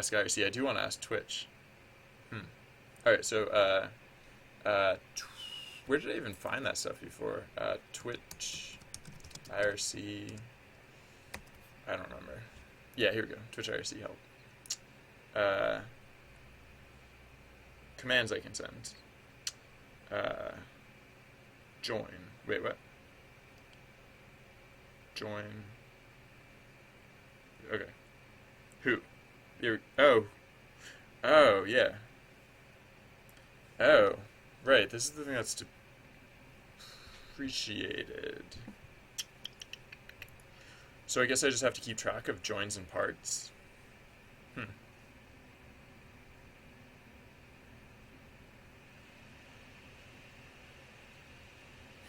ask IRC. I do want to ask Twitch. All right, so where did I even find that stuff before? Twitch, IRC. I don't remember. Yeah, here we go. Twitch IRC help. Commands I can send. Join. Wait, what? Join. Okay. Who? Here. Oh. Oh, yeah. Oh. Right. This is the thing that's depreciated. So I guess I just have to keep track of joins and parts. Hmm.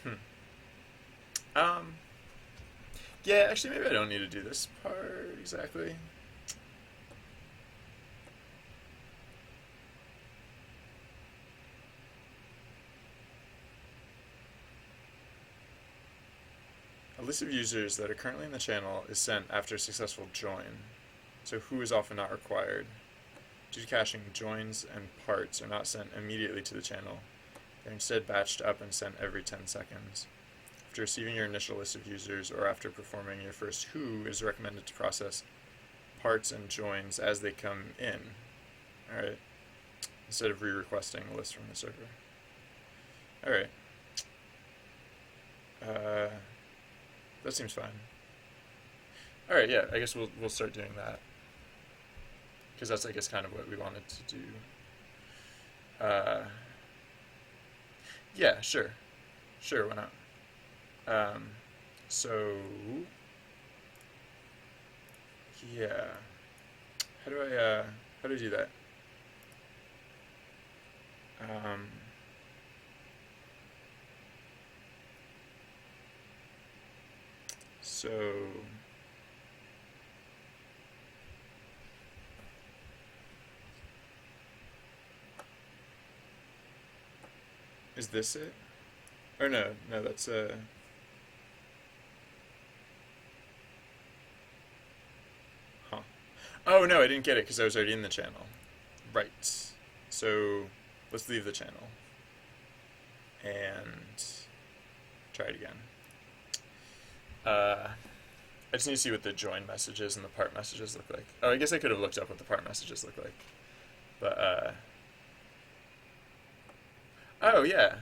Hmm. Um. Yeah, actually, maybe I don't need to do this part exactly. A list of users that are currently in the channel is sent after a successful join. So who is often not required. Due to caching, joins and parts are not sent immediately to the channel. They're instead batched up and sent every 10 seconds. After receiving your initial list of users or after performing your first who, it is recommended to process parts and joins as they come in. Alright. Instead of re-requesting a list from the server. Alright. That seems fine. Alright, yeah, I guess we'll start doing that. Because that's, I guess, kind of what we wanted to do. Yeah, sure. Sure, why not? So, yeah. How do I do that? Um, so, is this it? Or no, that's huh. Oh no, I didn't get it because I was already in the channel. Right. So, let's leave the channel and try it again. I just need to see what the join messages and the part messages look like. Oh, I guess I could have looked up what the part messages look like. But, oh, yeah.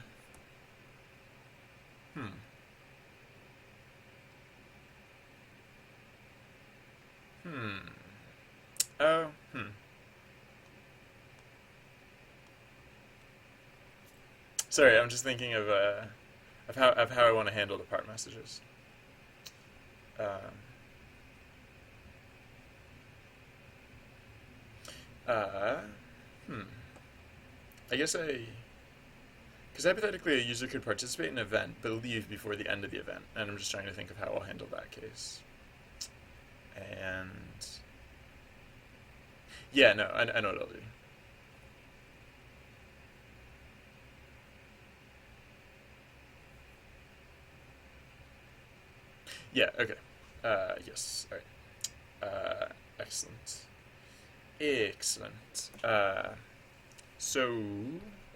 Hmm. Hmm. Oh, Sorry, I'm just thinking of how I want to handle the part messages. Um, uh, hmm. I guess because hypothetically a user could participate in an event but leave before the end of the event, and I'm just trying to think of how I'll handle that case. And yeah, no, I know what I'll do. Yeah, okay. Yes, all right. Excellent. Excellent. So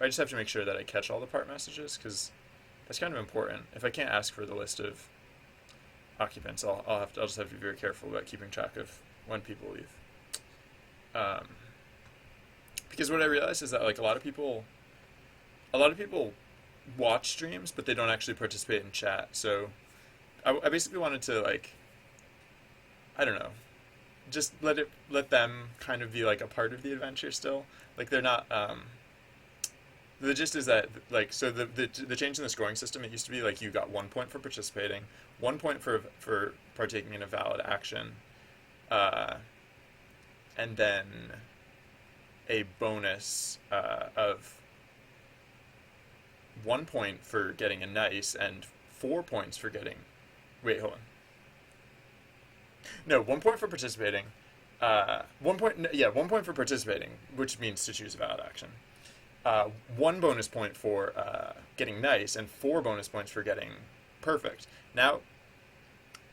I just have to make sure that I catch all the part messages because that's kind of important. If I can't ask for the list of occupants, I'll just have to be very careful about keeping track of when people leave. Um, because what I realized is that like a lot of people watch streams, but they don't actually participate in chat. So I basically wanted to like I don't know, just let them kind of be like a part of the adventure still. Like they're not. The gist is that like so the change in the scoring system, it used to be like you got 1 point for participating, 1 point for partaking in a valid action, uh, and then a bonus of 1 point for getting a nice and 4 points for getting. Wait, hold on. No, 1 point for participating. 1 point. Yeah, 1 point for participating, which means to choose a valid action. 1 bonus point for getting nice, and 4 bonus points for getting perfect. Now,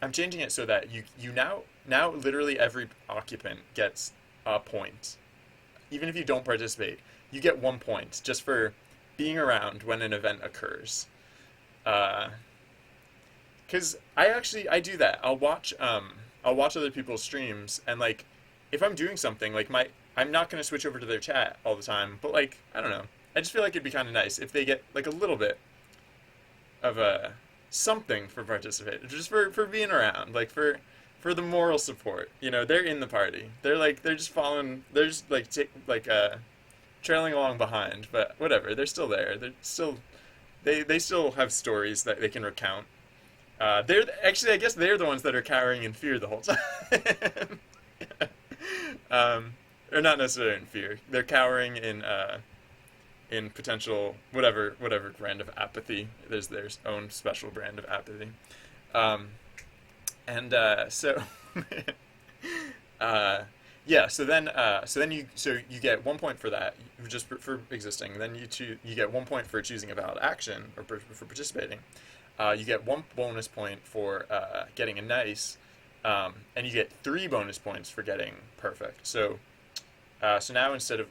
I'm changing it so that you now literally every occupant gets a point. Even if you don't participate, you get 1 point just for being around when an event occurs. Because I do that. I'll watch other people's streams, and like if I'm doing something like I'm not gonna switch over to their chat all the time, but like I don't know. I just feel like it'd be kind of nice if they get like a little bit of a something for participating, just for being around, like for the moral support. You know, they're in the party. They're just following. They're just trailing along behind, but whatever. They're still there. They still have stories that they can recount. They're actually, I guess, they're the ones that are cowering in fear the whole time. Or not necessarily in fear. They're cowering in potential whatever brand of apathy. There's their own special brand of apathy. Um, and so yeah, so you get 1 point for that, just for existing. Then you get 1 point for choosing a valid action or for participating. You get 1 bonus point for getting a nice, and you get 3 bonus points for getting perfect. So now instead of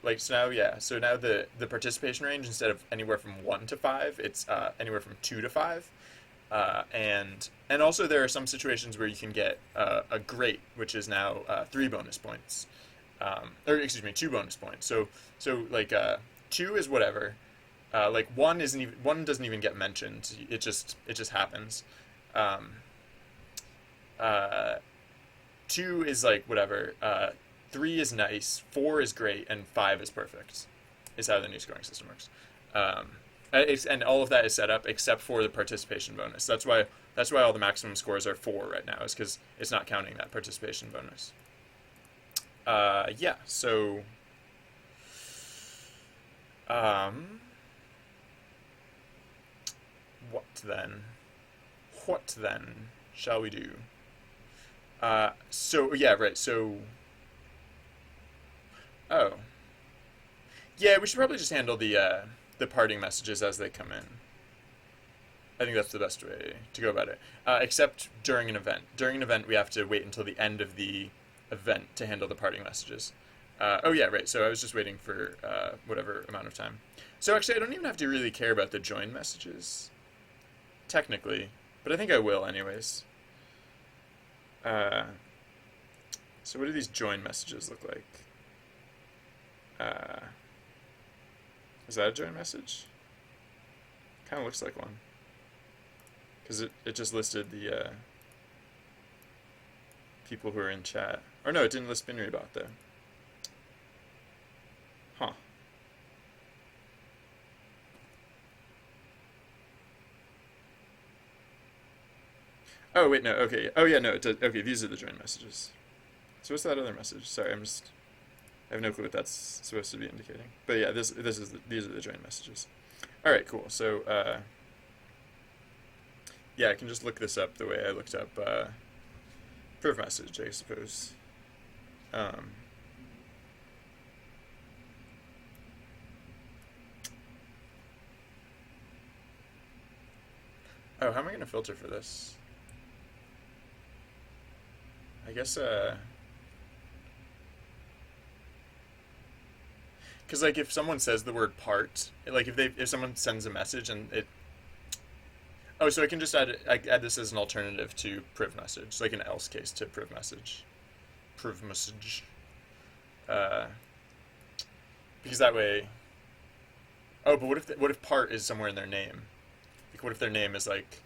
so now the participation range, instead of anywhere from 1 to 5, it's anywhere from 2 to 5. And also there are some situations where you can get a great, which is now 3 bonus points, or excuse me, 2 bonus points. So like 2 is whatever. Like one doesn't even get mentioned. It just happens. Um, 2 is like whatever. 3 is nice. 4 is great, and 5 is perfect. Is how the new scoring system works. And all of that is set up except for the participation bonus. That's why all the maximum scores are 4 right now, is because it's not counting that participation bonus. Yeah. So. What then? What then shall we do? So yeah, right. So. Oh. Yeah, we should probably just handle the parting messages as they come in. I think that's the best way to go about it. Except during an event. During an event, we have to wait until the end of the event to handle the parting messages. Oh yeah, right. So I was just waiting for whatever amount of time. So actually, I don't even have to really care about the join messages, technically, but I think I will anyways. Uh, so what do these join messages look like? Uh, is that a join message? Kind of looks like one. Because it just listed the people who are in chat. Or no, it didn't list Binrybot though. Huh. Oh, wait, no, okay. Oh, yeah, no, it does. Okay, these are the join messages. So what's that other message? Sorry, I have no clue what that's supposed to be indicating. But yeah, these are the join messages. All right, cool. So, yeah, I can just look this up the way I looked up proof message, I suppose. Um, oh, how am I going to filter for this? I guess, because like if someone says the word part, like if someone sends a message and it, oh, so I can just add this as an alternative to priv message, like an else case to priv message, priv message, uh, because that way. Oh, but what if part is somewhere in their name? Like what if their name is like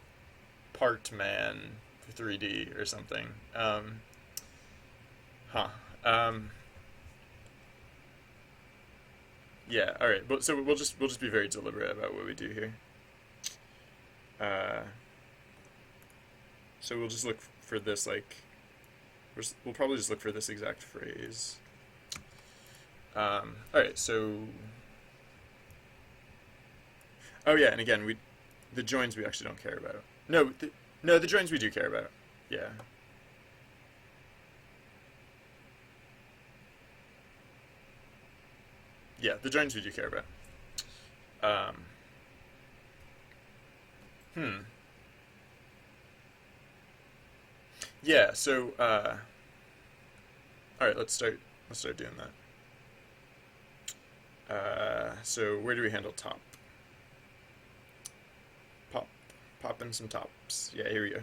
part man 3D or something? Huh. Um, yeah. All right. But so we'll just be very deliberate about what we do here. Uh, so we'll just look for this like we'll probably just look for this exact phrase. All right. So. Oh yeah, and again the joins we actually don't care about. No, the joins we do care about. Yeah. Yeah, the joins we do care about. Um, hmm. Yeah. So, all right. Let's Let's start doing that. So where do we handle top? Pop in some tops. Yeah, here we go.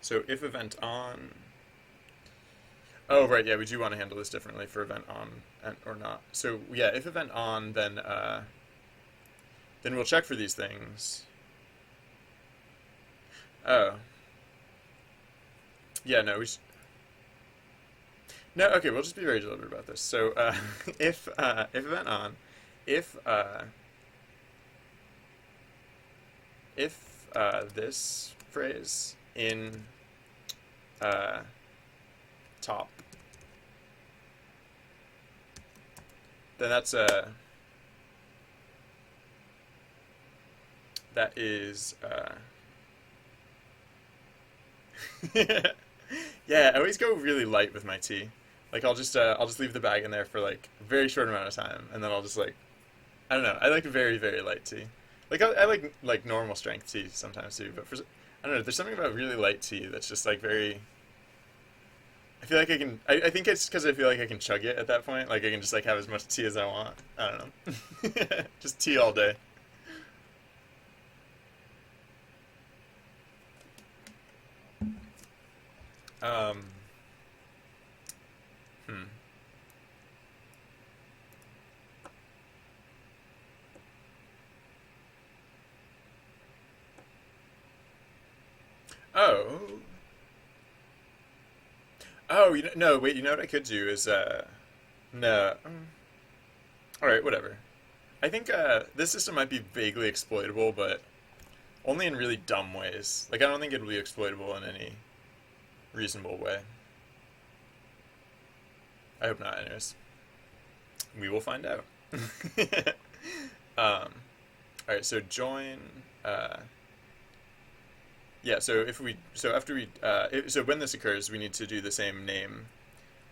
So if event on. Oh, right, yeah, we do want to handle this differently for event on or not. So yeah, if event on, then we'll check for these things. Oh. Yeah, no, no, okay, we'll just be very deliberate about this. So if event on, if this phrase in top, then that is yeah, I always go really light with my tea. Like I'll just leave the bag in there for like a very short amount of time, and then I'll just like, I don't know. I like very, very light tea. Like I like normal strength tea sometimes too, but I don't know. There's something about really light tea that's just like very. I feel like I can. I think it's because I feel like I can chug it at that point. Like I can just like have as much tea as I want. I don't know. Just tea all day. Um. Hmm. Oh. Oh, no, wait, you know what I could do is, no. All right, whatever. I think, this system might be vaguely exploitable, but only in really dumb ways. Like, I don't think it'll be exploitable in any reasonable way. I hope not, anyways. We will find out. All right, so join, yeah, so after so when this occurs, we need to do the same name.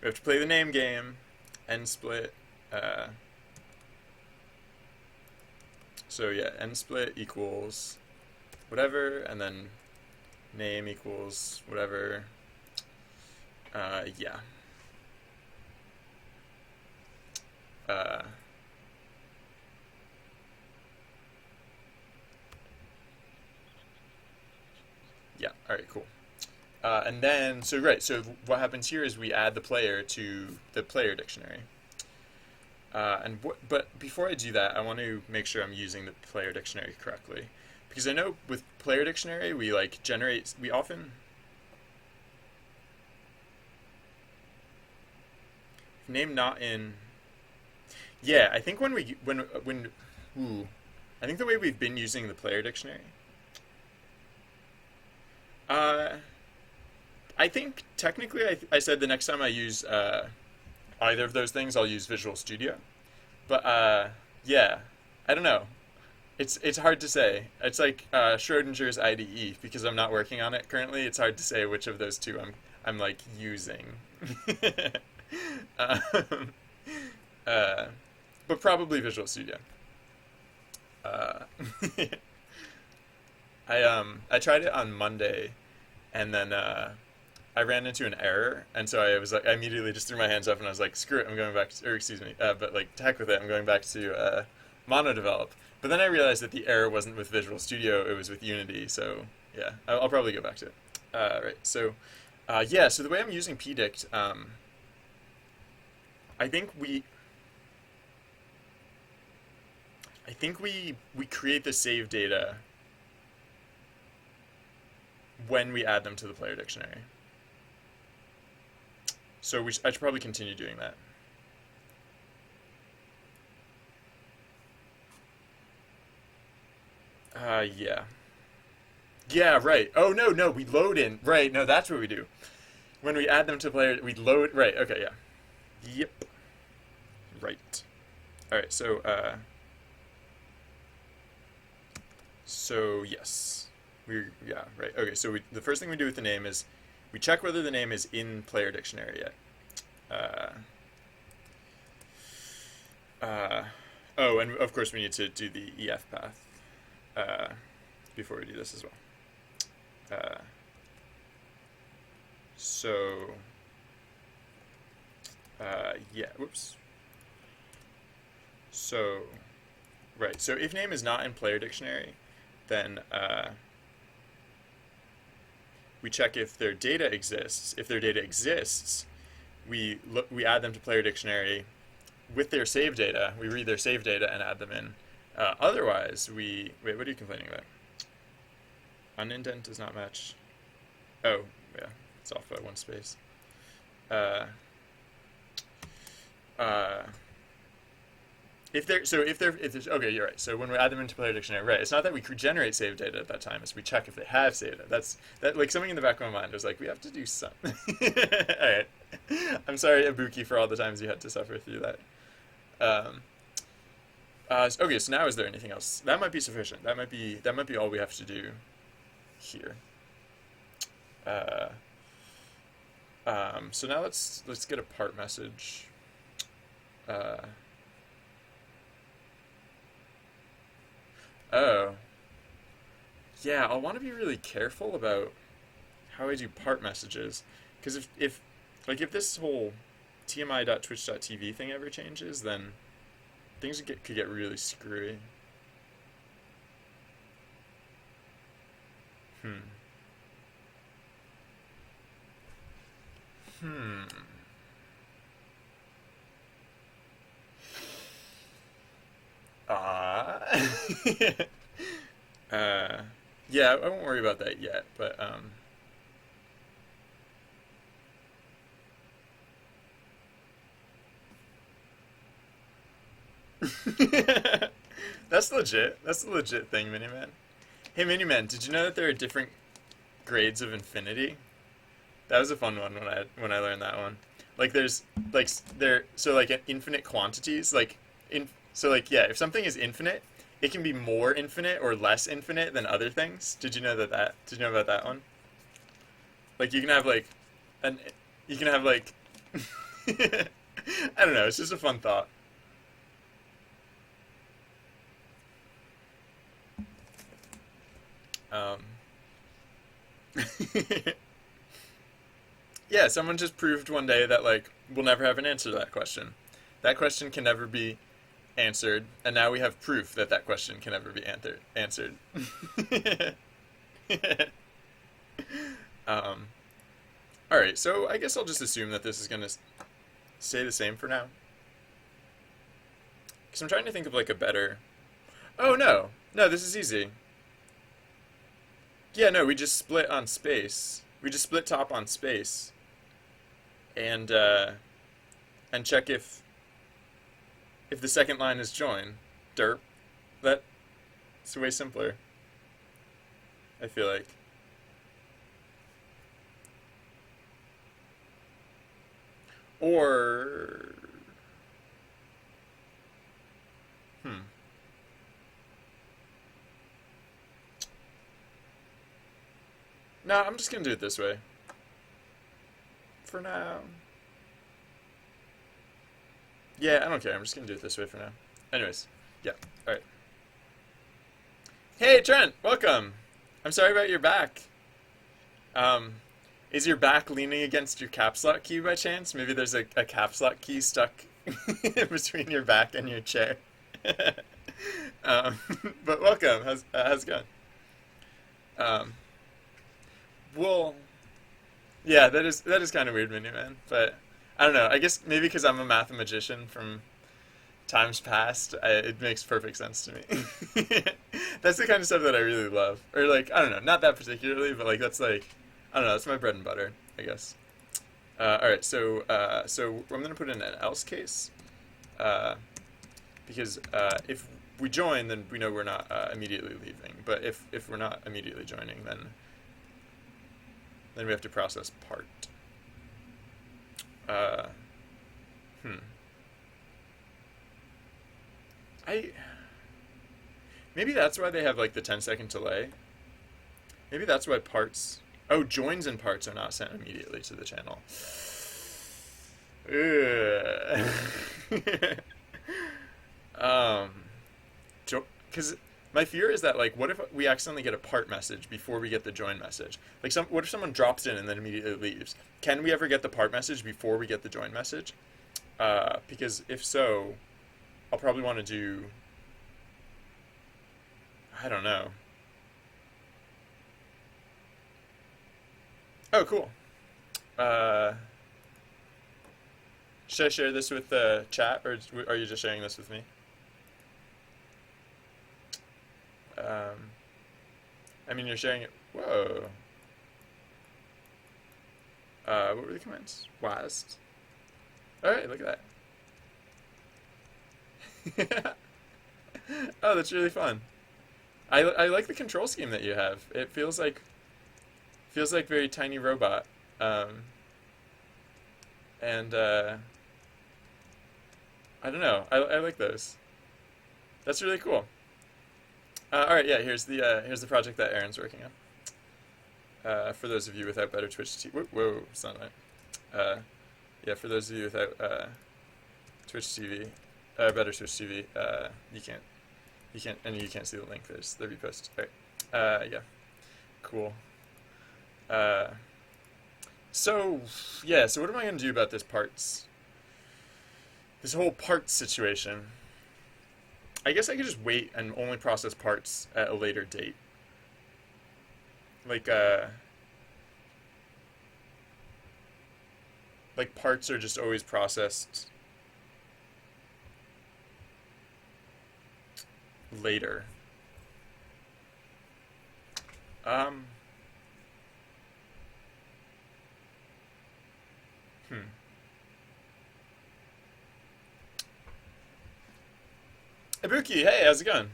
We have to play the name game, end split. So yeah, end split equals whatever, and then name equals whatever. Yeah. Yeah, all right, cool. And then, so what happens here is we add the player to the player dictionary. But before I do that, I want to make sure I'm using the player dictionary correctly. Because I know with player dictionary, we often name not in. Yeah, I think I think the way we've been using the player dictionary. Uh, I think technically I said the next time I use either of those things, I'll use Visual Studio. But yeah, I don't know. It's hard to say. It's like Schrodinger's IDE because I'm not working on it currently. It's hard to say which of those two I'm like using. um, but probably Visual Studio. Uh, I tried it on Monday, and then I ran into an error, and so I immediately just threw my hands up and I was like, screw it, I'm going back to, or excuse me, but like to heck with it, I'm going back to monodevelop. But then I realized that the error wasn't with Visual Studio, it was with Unity, so yeah, I'll probably go back to it. Right, so yeah, so the way I'm using pdict, I think we create the save data when we add them to the player dictionary. So I should probably continue doing that. Yeah. Yeah, right. Oh, no, we load in. Right, no, that's what we do. When we add them to player, we load. Right, okay, yeah. Yep. Right. All right, so yes. Yeah, right. Okay, so the first thing we do with the name is we check whether the name is in player dictionary yet. Oh, and of course we need to do the EF path before we do this as well. So Yeah, whoops. So, right, so if name is not in player dictionary, then we check if their data exists. If their data exists, we add them to player dictionary with their save data. We read their save data and add them in. Otherwise, wait. What are you complaining about? Unindent does not match. Oh, yeah, it's off by one space. If there's okay, you're right. So when we add them into player dictionary, right? It's not that we generate save data at that time; it's we check if they have save data. That like something in the back of my mind was like, we have to do something. All right, I'm sorry, Ibuki, for all the times you had to suffer through that. Okay, so now is there anything else? That might be sufficient. That might be all we have to do here. So now let's get a part message. Oh, yeah, I'll want to be really careful about how I do part messages, because if this whole tmi.twitch.tv thing ever changes, then things could get really screwy. Hmm. Hmm. Ah. uh, yeah, I won't worry about that yet, but that's legit. That's a legit thing, Miniman. Hey, Miniman, did you know that there are different grades of infinity? That was a fun one when I learned that one. Like there's like there so like infinite quantities yeah, if something is infinite, it can be more infinite or less infinite than other things. Did you know about that one? Like you can have like an you can have like I don't know, it's just a fun thought. Um Yeah, someone just proved one day that like we'll never have an answer to that question. That question can never be answered, and now we have proof that that question can never be answered. um, all right, so I guess I'll just assume that this is gonna stay the same for now, because I'm trying to think of like a better. Oh no, no, this is easy. Yeah, no, we just split on space. We just split top on space, and check if the second line is join. Derp. That's way simpler, I feel like. Or hmm. No, I'm just gonna do it this way. For now. Yeah, I don't care. I'm just gonna do it this way for now. Anyways, yeah. Alright. Hey, Trent! Welcome! I'm sorry about your back. Um, is your back leaning against your caps lock key by chance? Maybe there's a caps lock key stuck between your back and your chair. um, but welcome. How's it going? Um, well, yeah, that is kind of weird, Mini Man. But I don't know. I guess maybe because I'm a mathematician from times past, it makes perfect sense to me. That's the kind of stuff that I really love. Or like, I don't know, not that particularly, but like that's like, I don't know, that's my bread and butter, I guess. All right, so I'm gonna put in an else case, because if we join, then we know we're not immediately leaving. But if we're not immediately joining, then we have to process part. Uh, hmm. Maybe that's why they have like the 10-second delay. Maybe that's why parts. Oh, joins and parts are not sent immediately to the channel. um, because my fear is that like, what if we accidentally get a part message before we get the join message? Like, what if someone drops in and then immediately leaves? Can we ever get the part message before we get the join message? Because if so, I'll probably want to do, I don't know. Oh, cool. Uh, should I share this with the chat, or are you just sharing this with me? Um, I mean, you're sharing it. Whoa. What were the comments? Wast. All right, look at that. Oh, that's really fun. I like the control scheme that you have. It feels like very tiny robot. Um, and I don't know. I like those. That's really cool. All right, yeah. Here's the project that Aaron's working on. For those of you without better Twitch TV, whoa, it's not right. Yeah, for those of you without Twitch TV, better Twitch TV, and you can't see the link. There's the repost. All right. Yeah, cool. Uh, so yeah, so what am I gonna do about this whole parts situation? I guess I could just wait and only process parts at a later date. Like like parts are just always processed later. Um, hmm. Ibuki, hey, how's it going?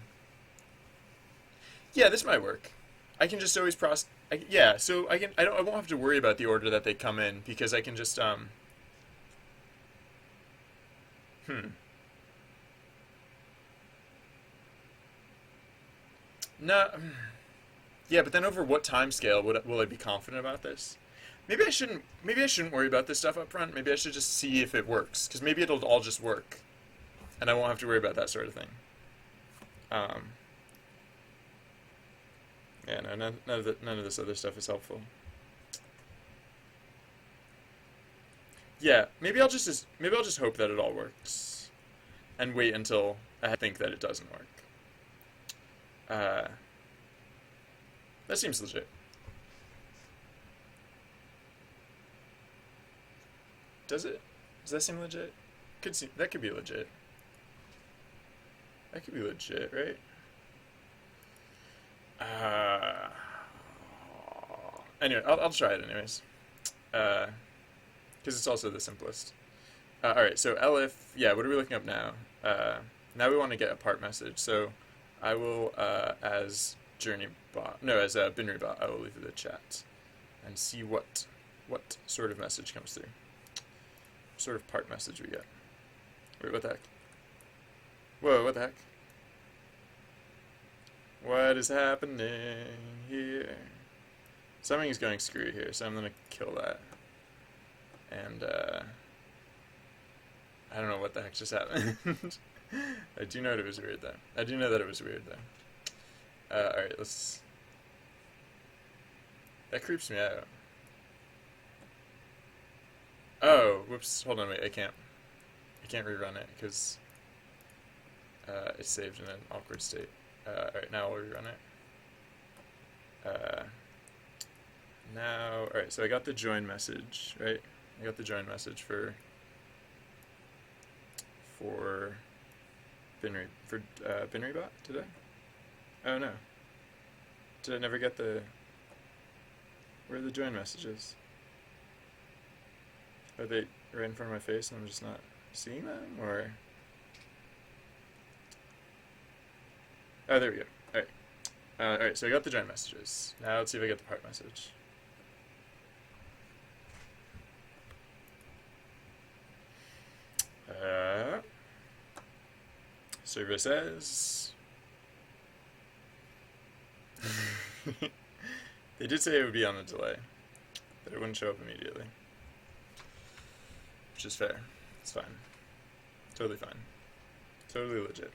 Yeah, this might work. I can just always process. Yeah, so I won't have to worry about the order that they come in because I can just hmm. No, yeah, but then over what time scale will I be confident about this? Maybe I shouldn't worry about this stuff up front. Maybe I should just see if it works because maybe it'll all just work, and I won't have to worry about that sort of thing. Um, yeah, no, none of this other stuff is helpful. Yeah, maybe I'll just hope that it all works, and wait until I think that it doesn't work. Uh, that seems legit. Does it? Does that seem legit? That could be legit. That could be legit, right? Uh, anyway, I'll try it anyways. Because it's also the simplest. All right, so elif, yeah, what are we looking up now? Now we want to get a part message. So I will, as journey bot, no, as a binary bot, I will leave the chat and see what sort of message comes through. What sort of part message we get. Wait, what the heck? Whoa, what the heck? What is happening here? Something is going screwy here, so I'm gonna kill that. And I don't know what the heck just happened. I do know it was weird though. I do know that it was weird though. Alright, let's. That creeps me out. Oh, whoops. Hold on, wait. I can't rerun it because it's saved in an awkward state. Alright, now I'll rerun it. Now, alright, so I got the join message, right? I got the join message for Binrybot, did I? Oh no. Did I never get where are the join messages? Are they right in front of my face and I'm just not seeing them, or? Oh, there we go. Alright. Alright, so I got the join messages. Now let's see if I get the part message. Server says... They did say it would be on a delay, that it wouldn't show up immediately. Which is fair. It's fine. Totally fine. Totally legit.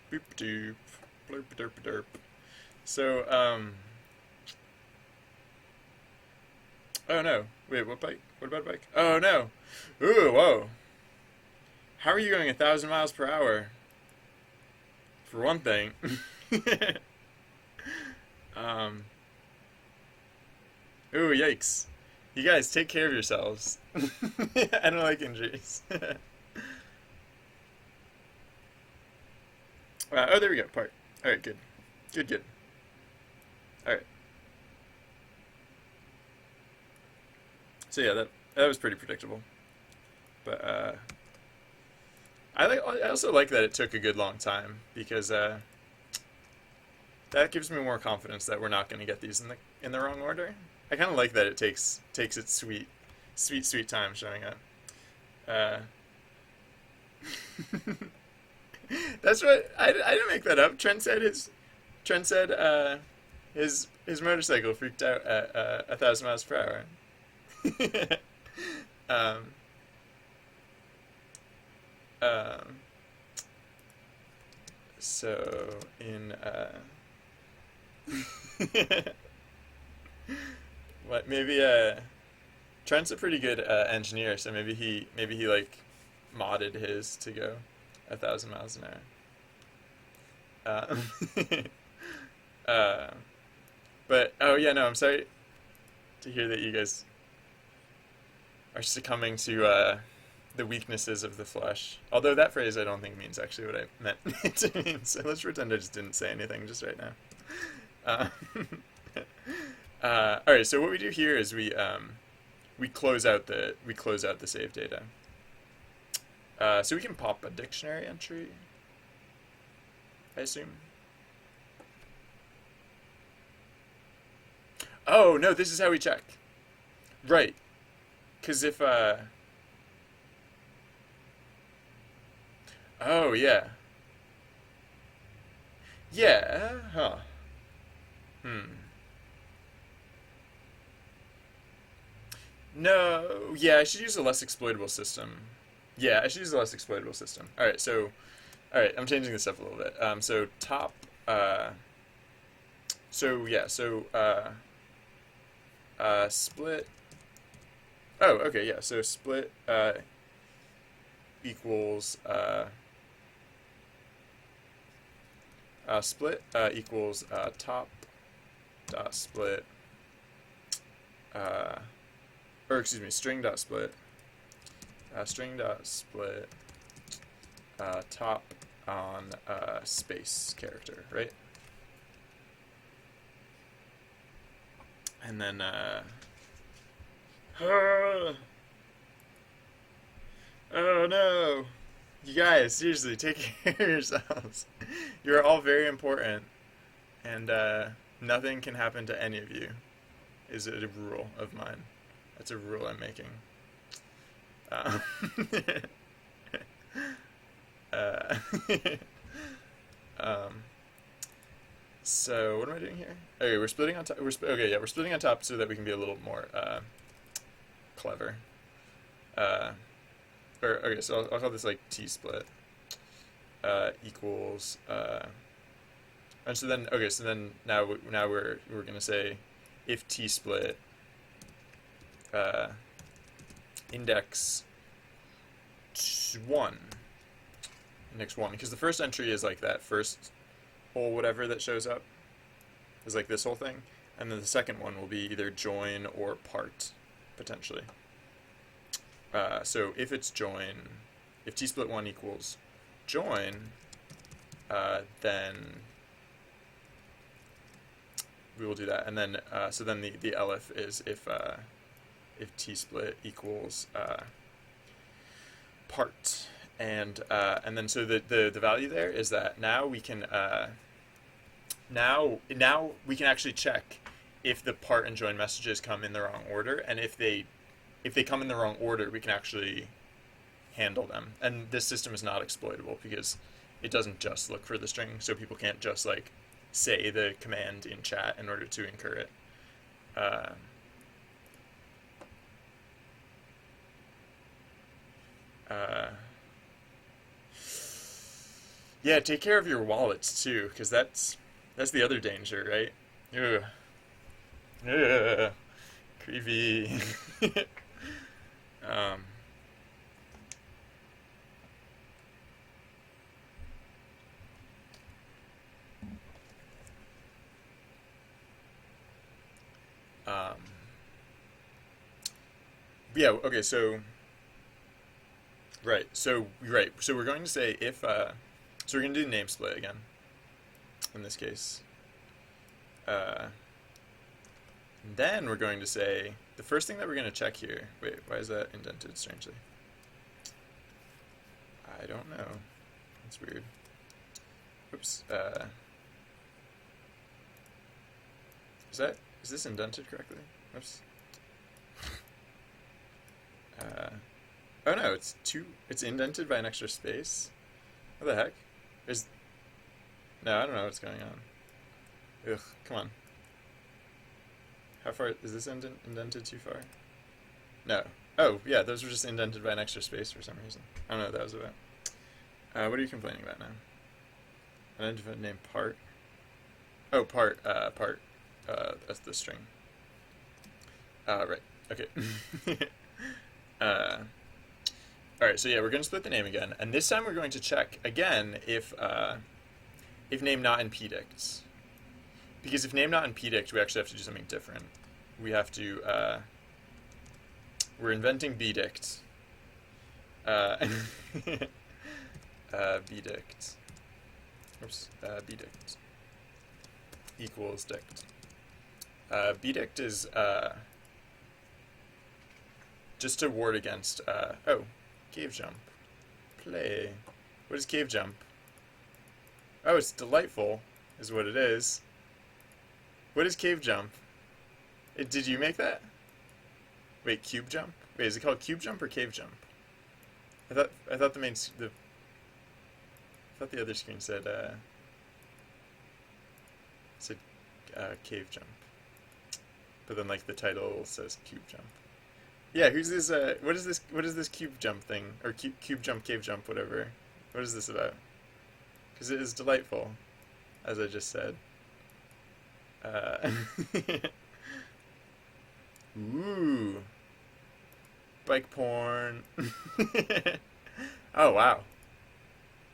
Boop doop. Blurp derp derp. So, Oh no. Wait, what bike? What about a bike? Oh no. Ooh, whoa. How are you going 1,000 miles per hour? For one thing. um. Ooh, yikes. You guys take care of yourselves. I don't like injuries. Oh, there we go. Part. All right, good. Good, good. All right. So yeah, that was pretty predictable. But I also like that it took a good long time because that gives me more confidence that we're not going to get these in the wrong order. I kind of like that it takes its sweet time showing up. Uh, that's what I didn't make that up. Trent said his motorcycle freaked out at 1,000 miles per hour. um, um, so in what maybe Trent's a pretty good engineer, so maybe he like modded his to go 1,000 miles an hour. Uh, but oh yeah, no, I'm sorry to hear that you guys are succumbing to the weaknesses of the flesh. Although that phrase I don't think means actually what I meant it to mean. So let's pretend I just didn't say anything just right now. Uh, all right. So what we do here is we close out the save data. So we can pop a dictionary entry, I assume. Oh no, this is how we check. Right. Because if oh yeah. Yeah, huh. Hmm. No, yeah, I should use a less exploitable system. Yeah, I should use a less exploitable system. All right, I'm changing this up a little bit. So top, uh, so yeah, so split. Oh, okay, yeah. So split equals equals top dot split uh, or excuse me, string dot split top on space character, right? And then oh no, you guys, seriously, take care of yourselves. You're all very important, and nothing can happen to any of you. Is a rule of mine. That's a rule I'm making. Um, uh, um, so what am I doing here? Okay, we're splitting on top. Okay, yeah, we're splitting on top so that we can be a little more clever. Uh, okay, so I'll call this like T split equals and so then okay, so then now we're gonna say if T split uh, index 1 because the first entry is like that first whole whatever that shows up is like this whole thing, and then the second one will be either join or part potentially. So if it's join, if T split 1 equals join, then we will do that, and then so then the elif is if T split equals part, and then so the value there is that now we can now we can actually check if the part and join messages come in the wrong order, and if they come in the wrong order, we can actually handle them. And this system is not exploitable because it doesn't just look for the string, so people can't just like say the command in chat in order to incur it. Yeah, take care of your wallets too, because that's the other danger, right? Ugh. Ugh. Creepy. um, um, yeah, okay, so so we're going to say if so we're going to do name split again in this case. And then we're going to say the first thing that we're going to check here. Wait, why is that indented strangely? I don't know. That's weird. Oops. Is this indented correctly? Oops. Oh no, it's indented by an extra space? What the heck? No, I don't know what's going on. Ugh, come on. How far, is this indented too far? No. Oh, yeah, those were just indented by an extra space for some reason. I don't know what that was about. What are you complaining about now? Unidentified name part. Oh, part. That's the string. Right. Okay. Alright, so yeah, we're going to split the name again, and this time we're going to check again if name not in pdict. Because if name not in pdict, we actually have to do something different. We have to, we're inventing bdict. Bdict. Oops, bdict equals dict. Bdict is, just to ward against, oh, cave jump. Play. What is cave jump? Oh, it's delightful, is what it is. What is cave jump? Did you make that? Wait, cube jump? Wait, is it called cube jump or cave jump? I thought the other screen said cave jump. But then like the title says cube jump. Yeah, who's this what is this cube jump thing, or cube jump, cave jump, whatever. What is this about? Because it is delightful, as I just said. Ooh. Bike porn. Oh, wow.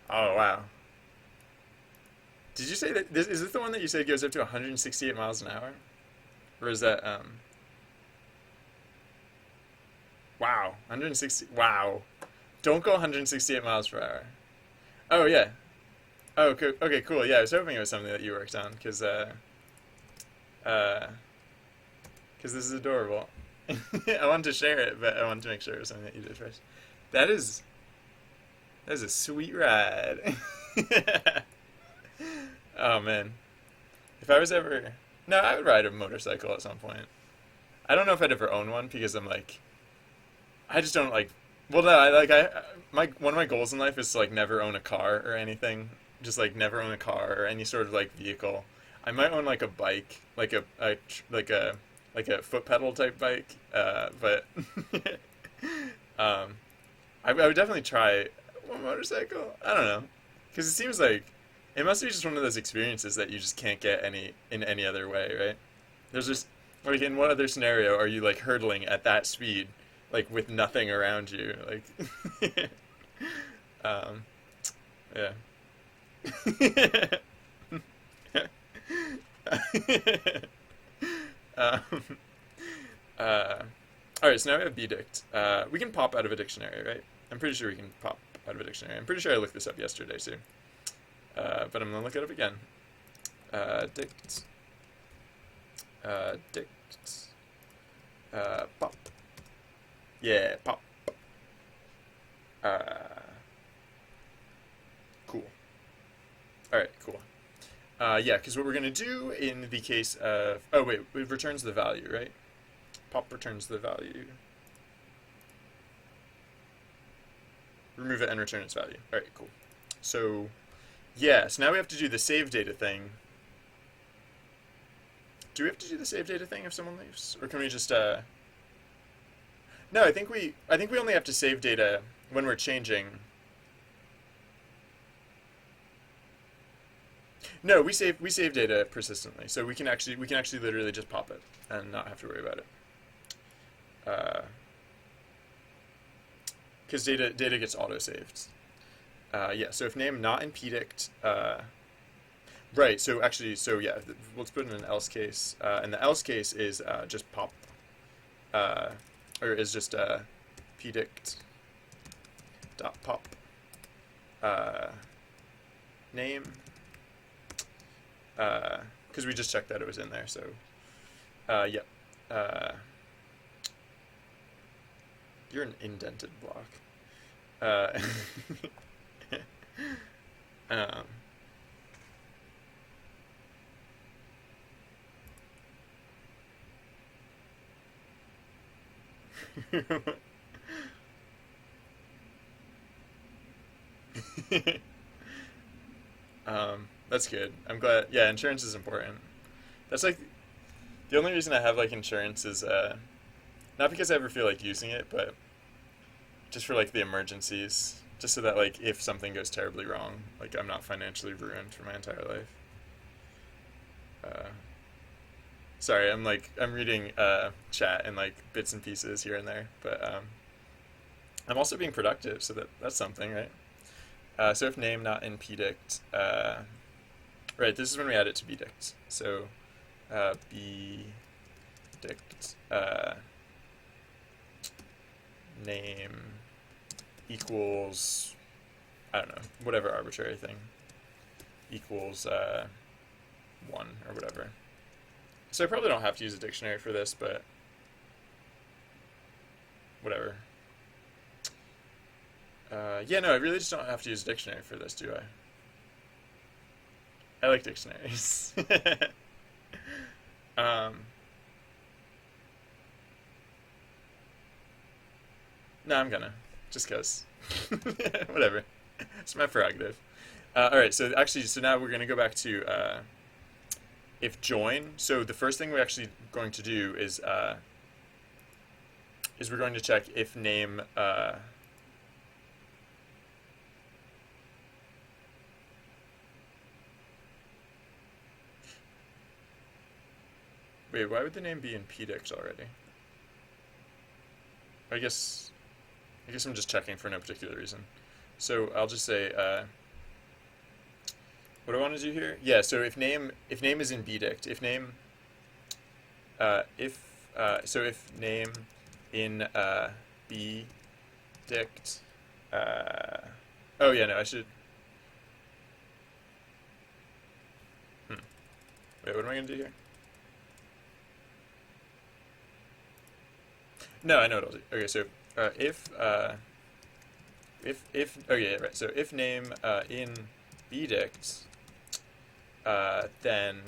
Oh, wow. Did you say that is this the one that you said goes up to 168 miles an hour? Or is that, wow, 160, wow. Don't go 168 miles per hour. Oh, yeah. Oh, okay, cool. Yeah, I was hoping it was something that you worked on, because this is adorable. I wanted to share it, but I wanted to make sure it was something that you did first. That is a sweet ride. Oh, man. If I was ever... No, I would ride a motorcycle at some point. I don't know if I'd ever own one, because I'm like... I just don't like... Well, no, one of my goals in life is to, like, never own a car or anything. Just, like, never own a car or any sort of, like, vehicle. I might own, like, a bike, like a foot pedal type bike, but I would definitely try a motorcycle. I don't know, because it seems like it must be just one of those experiences that you just can't get in any other way, right? There's just, like, in what other scenario are you, like, hurtling at that speed, like, with nothing around you, like, yeah. Alright, so now we have bdict. We can pop out of a dictionary, right? I'm pretty sure we can pop out of a dictionary. I'm pretty sure I looked this up yesterday, too. But I'm going to look it up again. Dict. Dict. Pop. Yeah, pop. Cool. Alright, cool. Yeah, because what we're going to do in the case of... Oh, wait, it returns the value, right? Pop returns the value. Remove it and return its value. Alright, cool. So, yeah, so now we have to do the save data thing. Do we have to do the save data thing if someone leaves? Or can we just, No, I think we only have to save data when we're changing... No, we save data persistently, so we can actually literally just pop it and not have to worry about it. because data gets auto saved. Yeah. So if name not in pdict, right. So actually, so yeah, let's put in an else case, and the else case is just pop, uh, or is just pdict dot pop name, because we just checked that it was in there. So yep. You're an indented block. Uh, um, that's good. I'm glad. Yeah, insurance is important. That's like the only reason I have like insurance is not because I ever feel like using it, but just for like the emergencies, just so that like if something goes terribly wrong, like I'm not financially ruined for my entire life. Uh, Sorry, I'm reading chat and like bits and pieces here and there, but I'm also being productive, so that's something, right? So if name not in pdict, right, this is when we add it to bdict. So bdict name equals, I don't know, whatever arbitrary thing, equals 1 or whatever. So I probably don't have to use a dictionary for this, but whatever. Yeah, no, I really just don't have to use a dictionary for this, do I? I like dictionaries. um, no, I'm gonna. Just cause. Whatever. It's my prerogative. Alright, so actually, so now we're gonna go back to if join. So the first thing we're actually going to do is we're going to check if name wait, why would the name be in pdict already? I guess I'm just checking for no particular reason. So I'll just say what do I want to do here? Yeah, so if name is in bdict, if name so if name in bdict oh yeah, no, I should wait, what am I gonna do here? No, I know what I'll do. Okay, so if okay, right. So if name in bdict, then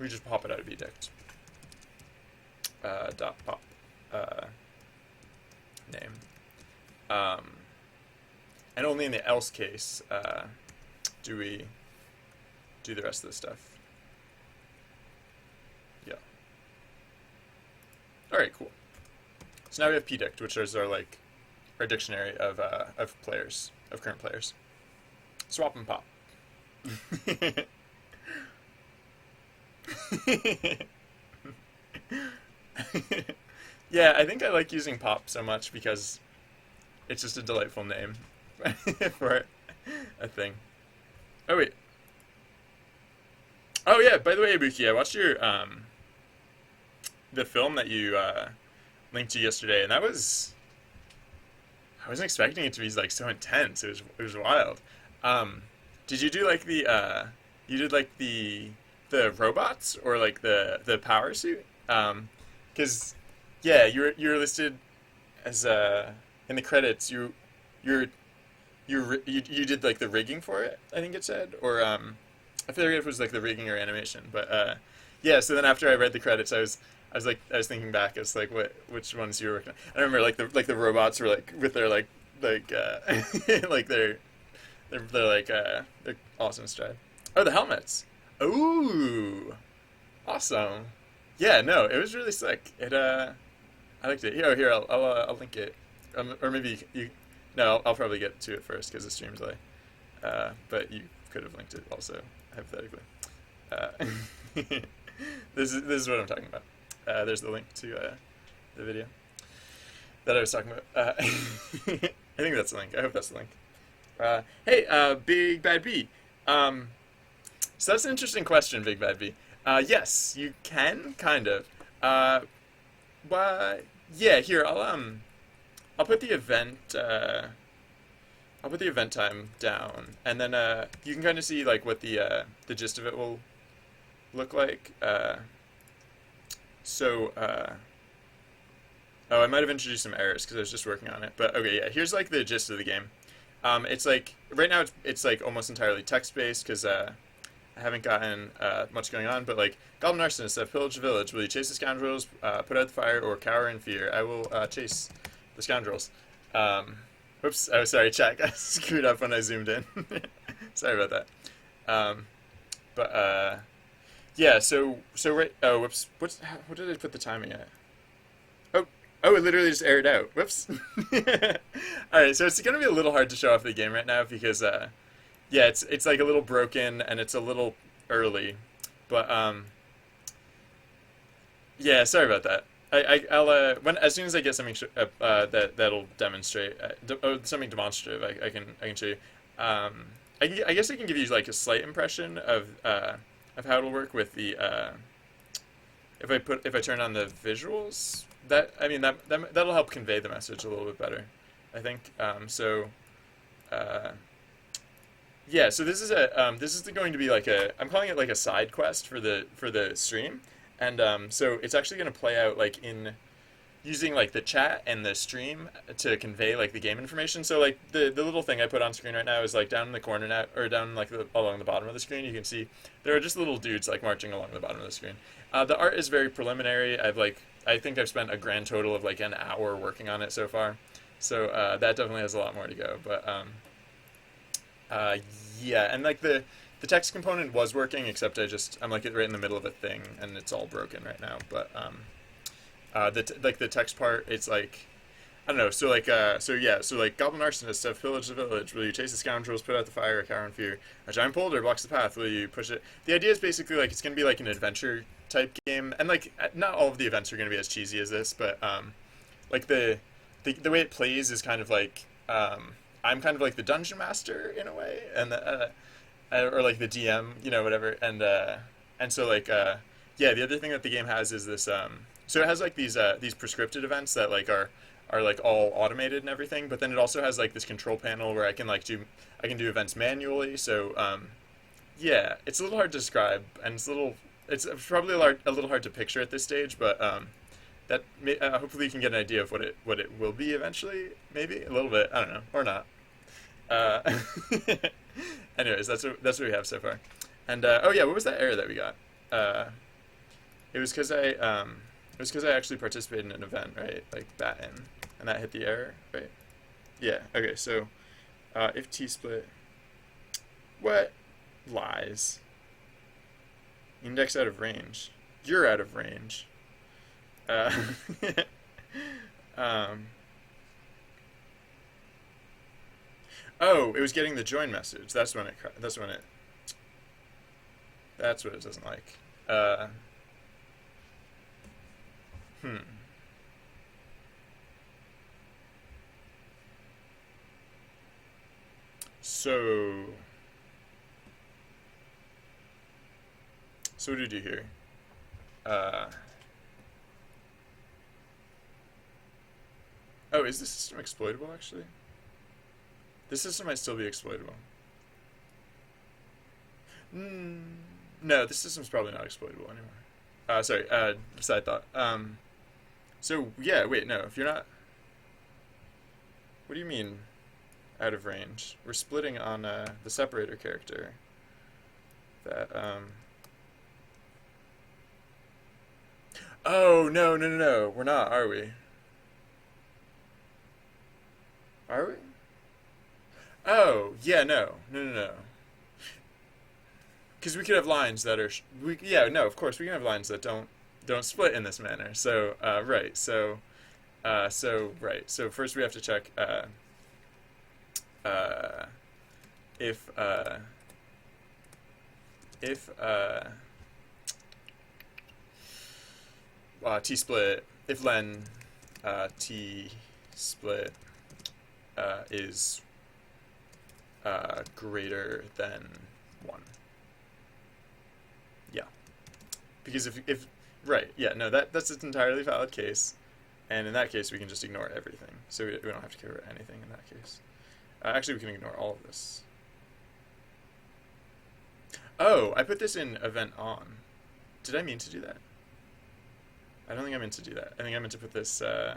we just pop it out of bdict. Dot pop name. And only in the else case do we do the rest of the stuff. Yeah. All right, cool. So now we have pdict, which is our like our dictionary of players, of current players. Swap and pop. Yeah, I think I like using pop so much because it's just a delightful name for a thing. Oh wait. Oh yeah, by the way, Ibuki, I watched your the film that you linked to yesterday, and that was I wasn't expecting it to be like so intense. It was wild. Did you do like the you did like the robots or like the power suit? Because yeah, you're listed as in the credits. You did like the rigging for it. I think it said, or I forget if it was like the rigging or animation, but yeah. So then after I read the credits, I was thinking back as like which ones you were working on. I remember like the robots were like with their like like they're like they're awesome stride. Oh, the helmets. Ooh, awesome. Yeah, no, it was really sick. I liked it. Here, I'll link it. Or maybe you. No, I'll probably get to it first because the stream's late. But you could have linked it also hypothetically. Uh, this is what I'm talking about. There's the link to the video that I was talking about. I think that's the link. I hope that's the link. Hey, Big Bad B. So that's an interesting question, Big Bad B. Yes, you can, kind of. But yeah, here I'll put the event I'll put the event time down, and then you can kind of see like what the gist of it will look like. Oh, I might have introduced some errors because I was just working on it. But okay, yeah, here's like the gist of the game. It's like right now it's like almost entirely text based because I haven't gotten much going on. But like, Goblin Arsonists have pillaged the village. Will you chase the scoundrels, put out the fire, or cower in fear? I will chase the scoundrels. Oops, oh sorry, chat got screwed up when I zoomed in. Sorry about that. But yeah, so right. Oh, whoops. What did I put the timing at? Oh, it literally just aired out. Whoops. Alright, so it's going to be a little hard to show off the game right now because, yeah, it's like a little broken and it's a little early. But, yeah, sorry about that. I'll as soon as I get something that'll demonstrate, something demonstrative, I can show you. I guess I can give you like a slight impression of how it'll work with the, if I turn on the visuals. That'll help convey the message a little bit better, I think. Yeah. So this is going to be like I'm calling it like a side quest for the stream, and so it's actually going to play out like in using like the chat and the stream to convey like the game information. So like the little thing I put on screen right now is like down in the corner now, or down like along the bottom of the screen. You can see there are just little dudes like marching along the bottom of the screen. The art is very preliminary. I think I've spent a grand total of like an hour working on it so far, so that definitely has a lot more to go. But yeah, and like the text component was working, except I'm like right in the middle of a thing and it's all broken right now. But the text part, it's like I don't know. So like Goblin Arsonists have pillaged the village. Will you chase the scoundrels, put out the fire, or cower in fear? A giant boulder blocks the path. Will you push it? The idea is basically like it's gonna be like an adventure type game, and like not all of the events are going to be as cheesy as this, but like the way it plays is kind of like I'm kind of like the dungeon master in a way, and or like the DM, whatever, and so like yeah, the other thing that the game has is this so it has like these prescripted events that like are like all automated and everything, but then it also has like this control panel where I can do events manually. So yeah, it's a little hard to describe, and it's probably a little hard to picture at this stage, but hopefully you can get an idea of what it will be eventually. Maybe a little bit, I don't know, or not. Anyways, that's what we have so far. And oh yeah, what was that error that we got? It was because I actually participated in an event, right? Like batin, and that hit the error, right? Yeah. Okay. So if t-split, what lies? Index out of range. You're out of range. Oh, it was getting the join message. That's what it doesn't like. Hmm. So what did you hear? Oh, is this system exploitable actually? This system might still be exploitable. No, this system's probably not exploitable anymore. Sorry, side thought. So yeah, wait, no, if you're not... What do you mean, out of range? We're splitting on the separator character. That, Oh, no, we're not, are we? Are we? Oh, yeah, no. Because we could have lines that are... of course, we can have lines that don't split in this manner. So, right, so first we have to check if t split, if len t split is greater than 1. Yeah. Because if right, yeah, no, that's an entirely valid case. And in that case, we can just ignore everything. So we don't have to care about anything in that case. Actually, we can ignore all of this. Oh, I put this in event on. Did I mean to do that? I don't think I meant to do that. I think I meant to put this... I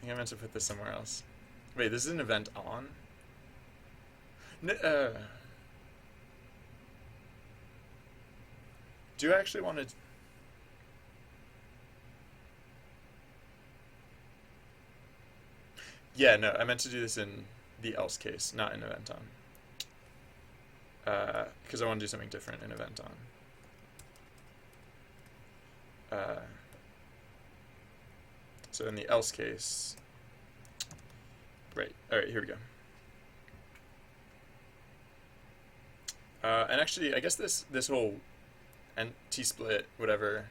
think I meant to put this somewhere else. Wait, this is an event on? Do I actually want to... Yeah, no, I meant to do this in the else case, not in event on. Because I want to do something different in event on. So in the else case... Right, alright, here we go. And actually, I guess this whole t-split, whatever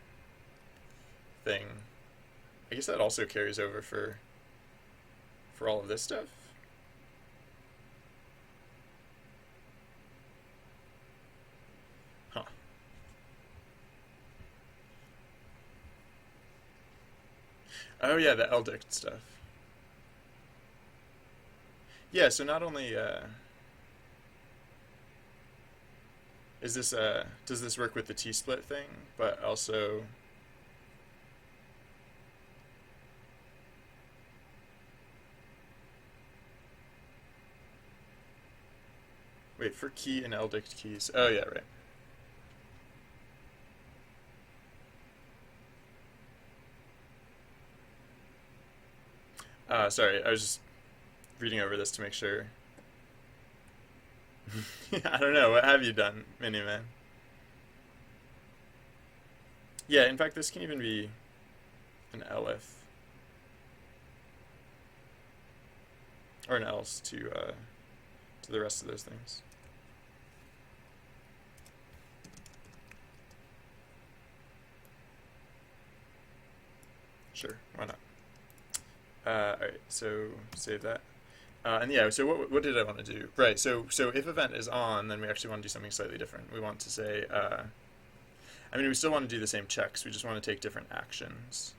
thing, I guess that also carries over for all of this stuff. Huh. Oh yeah, the LDICT stuff. Yeah, so not only is this does this work with the t-split thing, but also wait for key and LDICT keys. Oh yeah, right. Sorry, I was just reading over this to make sure. I don't know. What have you done, Miniman? Yeah, in fact, this can even be an elif or an else to the rest of those things. Sure, why not? Alright, so save that. And yeah, so what did I want to do? Right, so if event is on, then we actually want to do something slightly different. We want to say, I mean, we still want to do the same checks, we just want to take different actions.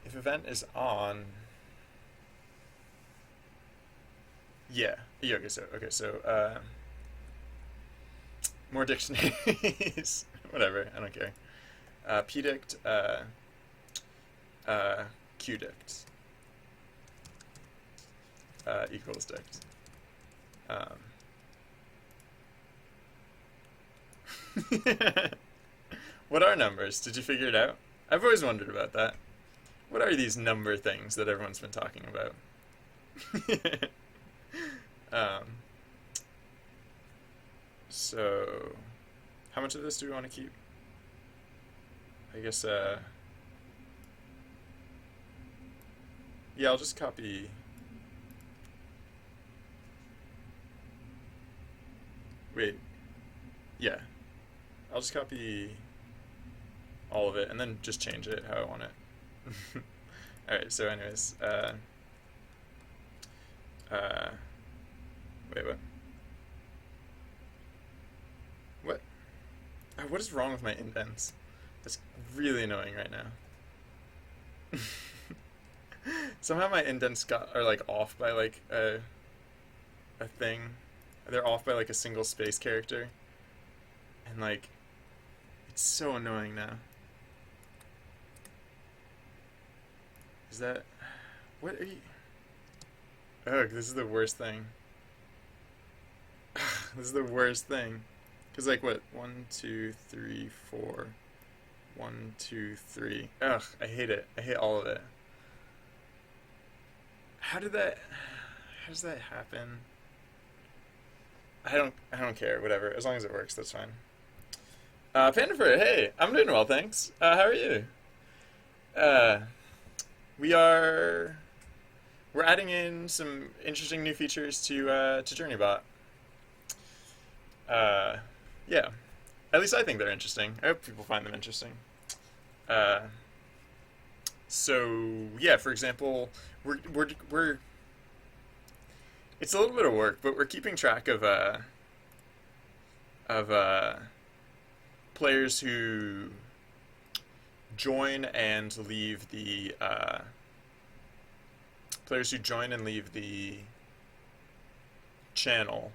If event is on, yeah, okay, so more dictionaries, whatever, I don't care. pdict, qdict equals dict. What are numbers? Did you figure it out? I've always wondered about that. What are these number things that everyone's been talking about? So, how much of this do we want to keep? I guess, yeah, I'll just copy. Wait, yeah, I'll just copy all of it and then just change it how I want it. Alright, so anyways, wait, what? What? Oh, what is wrong with my indents? That's really annoying right now. Somehow my indents are like off by like a thing. They're off by like a single space character. And like, it's so annoying now. Is that... What are you... Ugh, this is the worst thing. This is the worst thing. Because like what? 1, 2, 3, 4. 1, 2, 3. Ugh, I hate it. I hate all of it. How does that happen? I don't care, whatever. As long as it works, that's fine. Pandafer, hey, I'm doing well, thanks. How are you? We are we're adding in some interesting new features to JourneyBot. Uh, yeah, at least I think they're interesting. I hope people find them interesting. Uh, so yeah, for example, we're it's a little bit of work, but we're keeping track of players who join and leave the channel,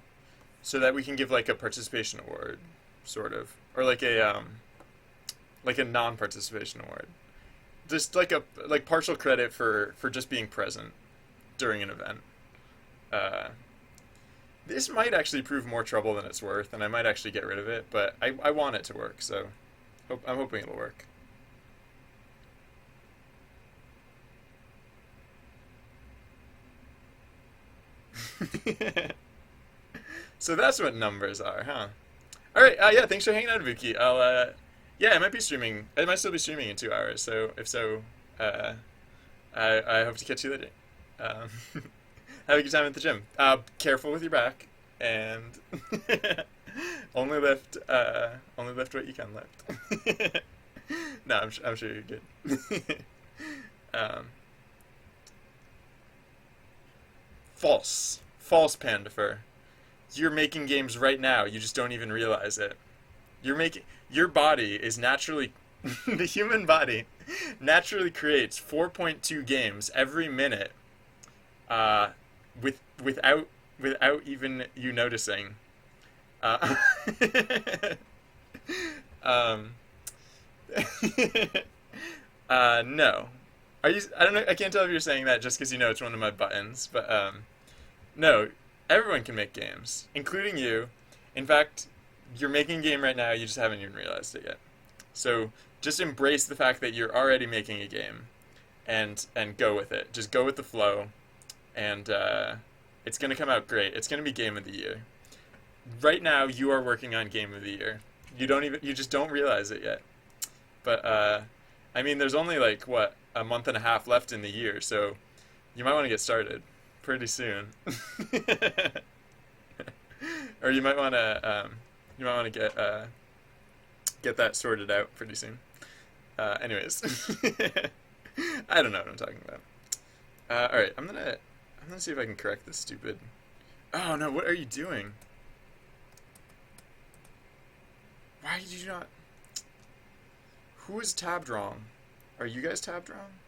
so that we can give like a participation award, sort of, or like a non-participation award, just like a partial credit for just being present during an event. Uh, this might actually prove more trouble than it's worth, and I might actually get rid of it, but I want it to work, so I'm hoping it'll work. So that's what numbers are, huh? All right. Yeah. Thanks for hanging out, Vicky. Yeah, I might be streaming. I might still be streaming in 2 hours. So if so, uh, I hope to catch you later. Um, have a good time at the gym. Careful with your back, and only lift what you can lift. No, I'm sure you're good. um, false, Panda Fur. You're making games right now. You just don't even realize it. Your body is naturally the human body naturally creates 4.2 games every minute, uh, without even you noticing. Uh, um, no. Are you? I don't know. I can't tell if you're saying that just because you know it's one of my buttons, but no. Everyone can make games, including you. In fact, you're making a game right now, you just haven't even realized it yet. So just embrace the fact that you're already making a game, and go with it. Just go with the flow, and it's going to come out great. It's going to be Game of the Year. Right now, you are working on Game of the Year. You just don't realize it yet. But, I mean, there's only like, what, a month and a half left in the year, so you might want to get started pretty soon. Or you might want to get that sorted out pretty soon. Anyways, I don't know what I'm talking about. All right, I'm gonna see if I can correct this stupid. Oh no! What are you doing? Why did you not? Who is tabbed wrong? Are you guys tabbed wrong?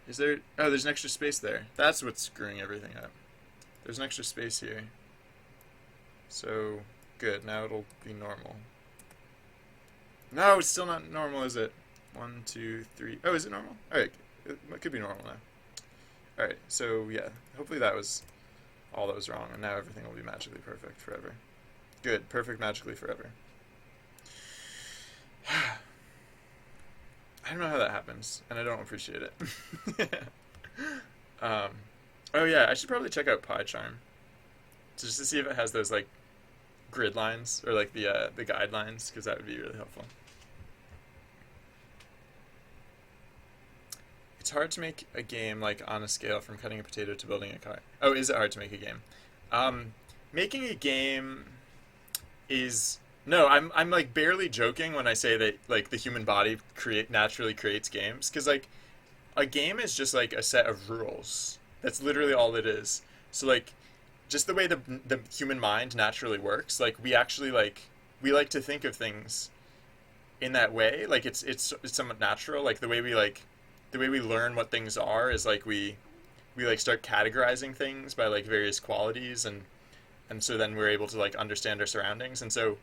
Is there... Oh, there's an extra space there. That's what's screwing everything up. There's an extra space here. So, good. Now it'll be normal. No, it's still not normal, is it? 1, 2, 3... Oh, is it normal? Alright. It could be normal now. Alright, so, yeah. Hopefully that was all that was wrong, and now everything will be magically perfect forever. Good. Perfect magically forever. I don't know how that happens, and I don't appreciate it. Oh yeah, I should probably check out PyCharm just to see if it has those like grid lines or like the guidelines, because that would be really helpful. It's hard to make a game like on a scale from cutting a potato to building a car. Oh, is it hard to make a game? Making a game is... No, I'm like barely joking when I say that like the human body naturally creates games, because like a game is just like a set of rules. That's literally all it is. So like just the way the human mind naturally works, like we actually we like to think of things in that way. Like it's somewhat natural. Like the way we learn what things are is like we like start categorizing things by like various qualities, and so then we're able to like understand our surroundings. And so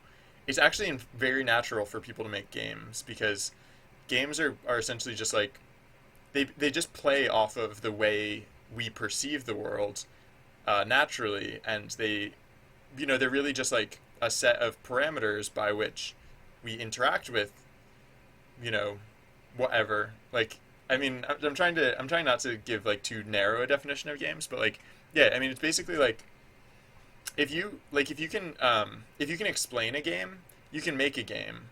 it's actually very natural for people to make games, because games are essentially just like they just play off of the way we perceive the world naturally, and they're really just like a set of parameters by which we interact with whatever. Like, I mean, I'm trying not to give like too narrow a definition of games, but like, yeah, I mean, it's basically like if you can explain a game, you can make a game.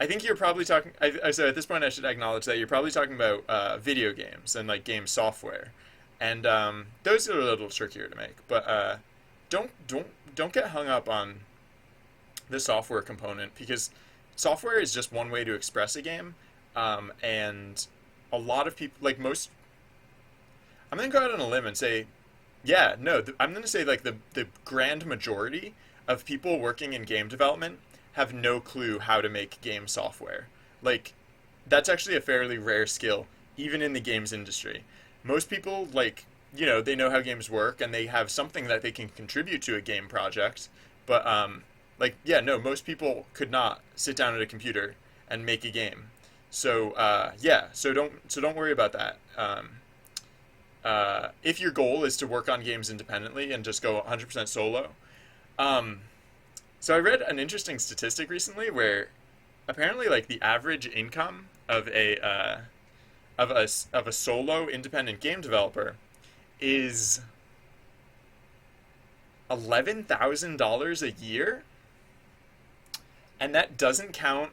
I think you're probably talking. So at this point, I should acknowledge that you're probably talking about video games and like game software, and those are a little trickier to make. But don't don't don't get hung up on the software component because software is just one way to express a game, and a lot of people, like most, I'm gonna go out on a limb and say, yeah, no, I'm gonna say like the grand majority of people working in game development have no clue how to make game software. Like, that's actually a fairly rare skill, even in the games industry. Most people, like, they know how games work and they have something that they can contribute to a game project. But, like, yeah, no, most people could not sit down at a computer and make a game. So, yeah, so don't worry about that. If your goal is to work on games independently and just go 100% solo, um, so I read an interesting statistic recently where apparently like the average income of a solo independent game developer is $11,000 a year, and that doesn't count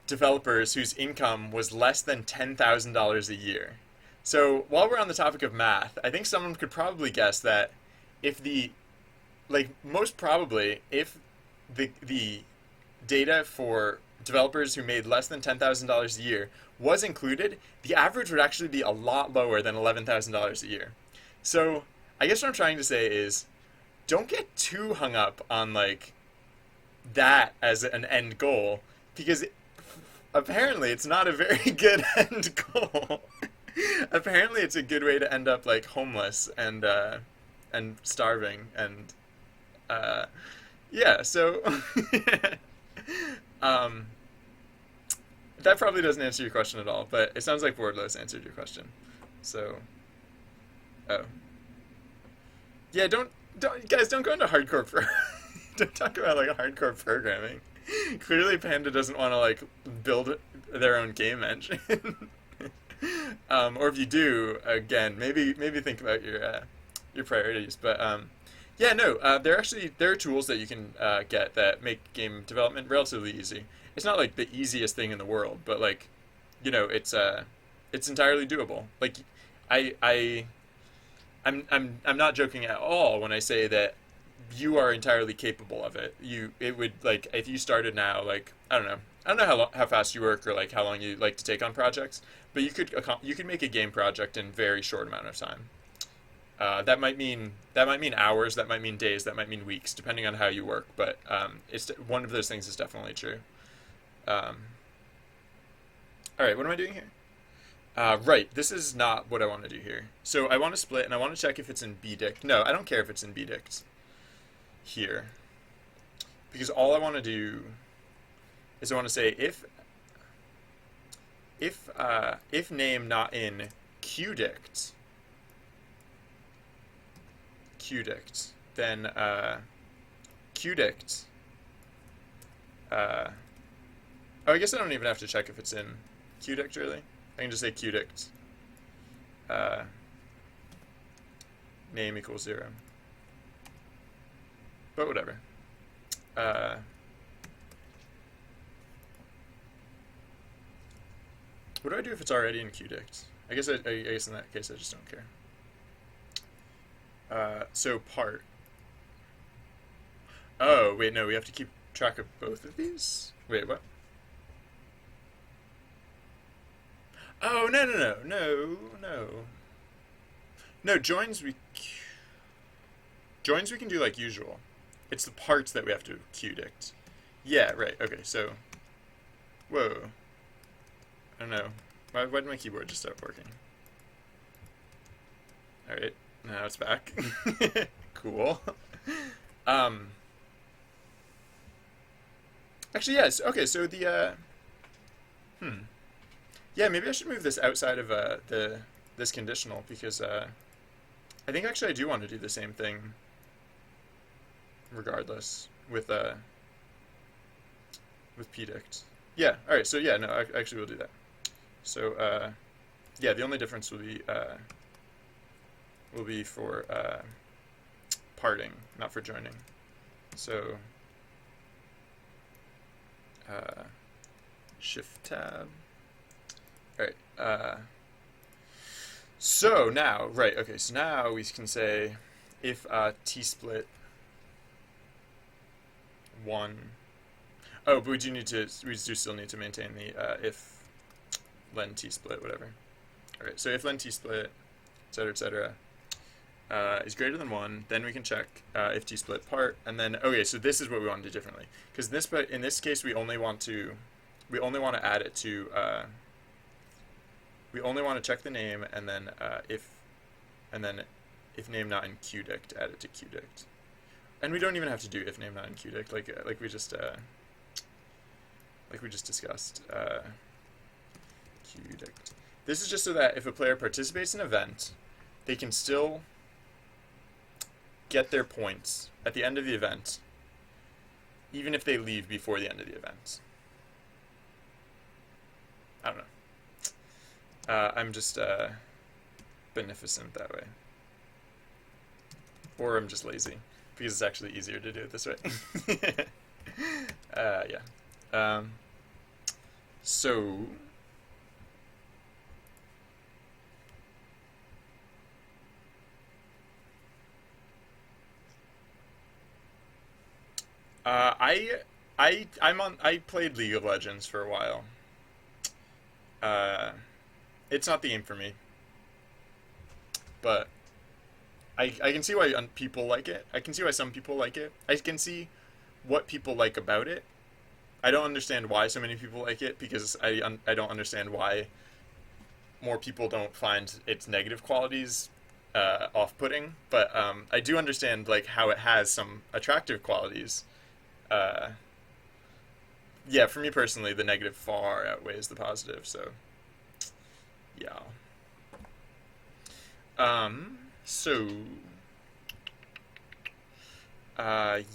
developers whose income was less than $10,000 a year. So while we're on the topic of math, I think someone could probably guess that if the like most probably if the data for developers who made less than $10,000 a year was included, the average would actually be a lot lower than $11,000 a year. So I guess what I'm trying to say is don't get too hung up on like that as an end goal because apparently it's not a very good end goal. Apparently it's a good way to end up like homeless and starving and uh, yeah, so um, that probably doesn't answer your question at all, but it sounds like Wordless answered your question. So, oh, yeah, don't guys don't go into hardcore don't talk about like hardcore programming. Clearly, Panda doesn't want to like build their own game engine. Or if you do, again, maybe think about your priorities. But yeah, no, there are tools that you can get that make game development relatively easy. It's not like the easiest thing in the world, but like, it's entirely doable. Like, I I'm not joking at all when I say that you are entirely capable of it. It would like if you started now, like I don't know how fast you work or like how long you like to take on projects, but you could make a game project in a very short amount of time. That might mean hours, that might mean days, that might mean weeks, depending on how you work. But it's one of those things is definitely true. Um, all right, what am I doing here? Right, this is not what I want to do here. So I want to split, and I want to check if it's in bdict. No, I don't care if it's in bdict here, because all I want to do is I want to say if name not in qdict, then qdict. Oh, I guess I don't even have to check if it's in qdict really. I can just say qdict name equals 0. But whatever. What do I do if it's already in qdict? I guess in that case I just don't care. So part. Oh, wait, no, we have to keep track of both of these? Wait, what? Oh, no, joins we can do like usual. It's the parts that we have to qdict. Yeah, right, okay, so, whoa. I don't know. Why did my keyboard just stop working? Alright, now it's back. Cool. Actually, yes, okay, so yeah, maybe I should move this outside of this conditional because I think actually I do want to do the same thing regardless with pdict. Yeah, all right. So yeah, no, I actually will do that. So yeah, the only difference will be for parting, not for joining. So Shift tab. All right. So now, right, okay, so now we can say if t-split 1. Oh, but we do still need to maintain the if len t-split, whatever. All right, so if len t-split, et cetera, is greater than 1, then we can check if t-split part, and then, okay, so this is what we want to do differently. Because in this case, we only want to add it to, we only want to check the name, and then if name not in qdict, add it to qdict. And we don't even have to do if name not in qdict, like we just discussed. Qdict. This is just so that if a player participates in an event, they can still get their points at the end of the event, even if they leave before the end of the event. I don't know. I'm just beneficent that way. Or I'm just lazy, because it's actually easier to do it this way. Yeah. So... I played League of Legends for a while. It's not the game for me, but I can see why people like it. I can see why some people like it. I can see what people like about it. I don't understand why so many people like it, because I don't understand why more people don't find its negative qualities off-putting. But I do understand like how it has some attractive qualities. Yeah, for me personally, the negative far outweighs the positive. So, yeah.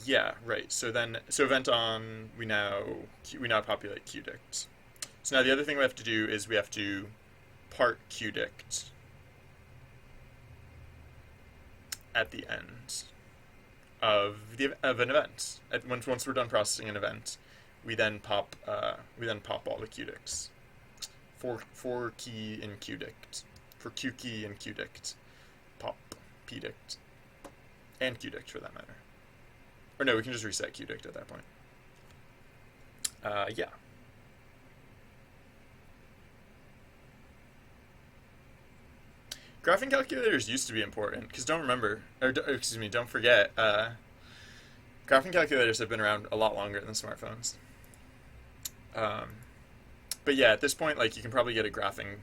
Yeah, right. So event on, we now populate qdict. So now the other thing we have to do is we have to part qdict at the end of an event. Once we're done processing an event, we then pop all the qdicts for key in qdict, for q key in qdict, pop pdict, and qdict for that matter. Or no, we can just reset qdict at that point. Yeah. Graphing calculators used to be important, because don't forget, graphing calculators have been around a lot longer than smartphones. But yeah, at this point, like, you can probably get a graphing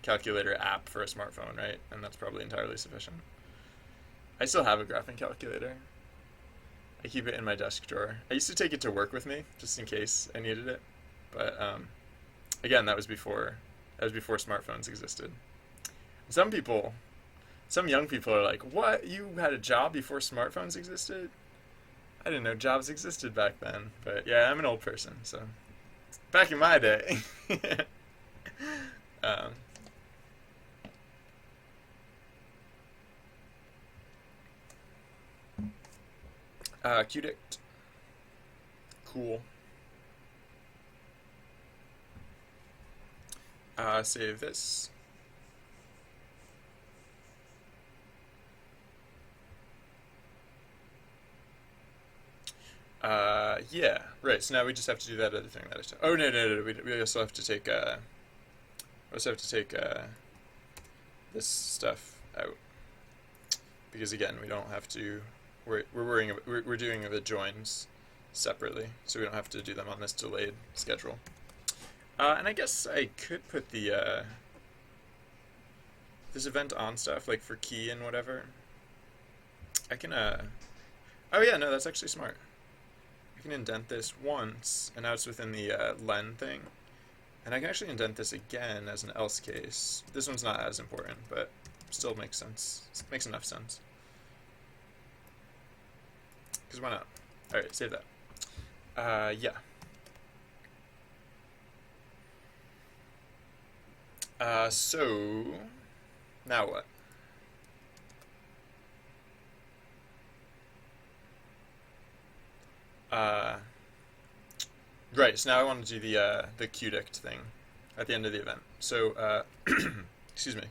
calculator app for a smartphone, right? And that's probably entirely sufficient. I still have a graphing calculator. I keep it in my desk drawer. I used to take it to work with me, just in case I needed it. But, again, that was before smartphones existed. Some young people are like, what? You had a job before smartphones existed? I didn't know jobs existed back then. But yeah, I'm an old person, so back in my day. qdict. Cool. Save this. Yeah, right. So now we just have to do that other thing that I said. Oh, no. We also have to take, this stuff out. Because again, we don't have to, we're doing the joins separately, so we don't have to do them on this delayed schedule. And I guess I could put the, this event on stuff, like for key and whatever. I can, oh yeah, no, that's actually smart. I can indent this once, and now it's within the len thing. And I can actually indent this again as an else case. This one's not as important, but still makes sense. It makes enough sense. Because why not? Alright, save that. Yeah. So, now what? Right. So now I want to do the qdict thing at the end of the event. So excuse me.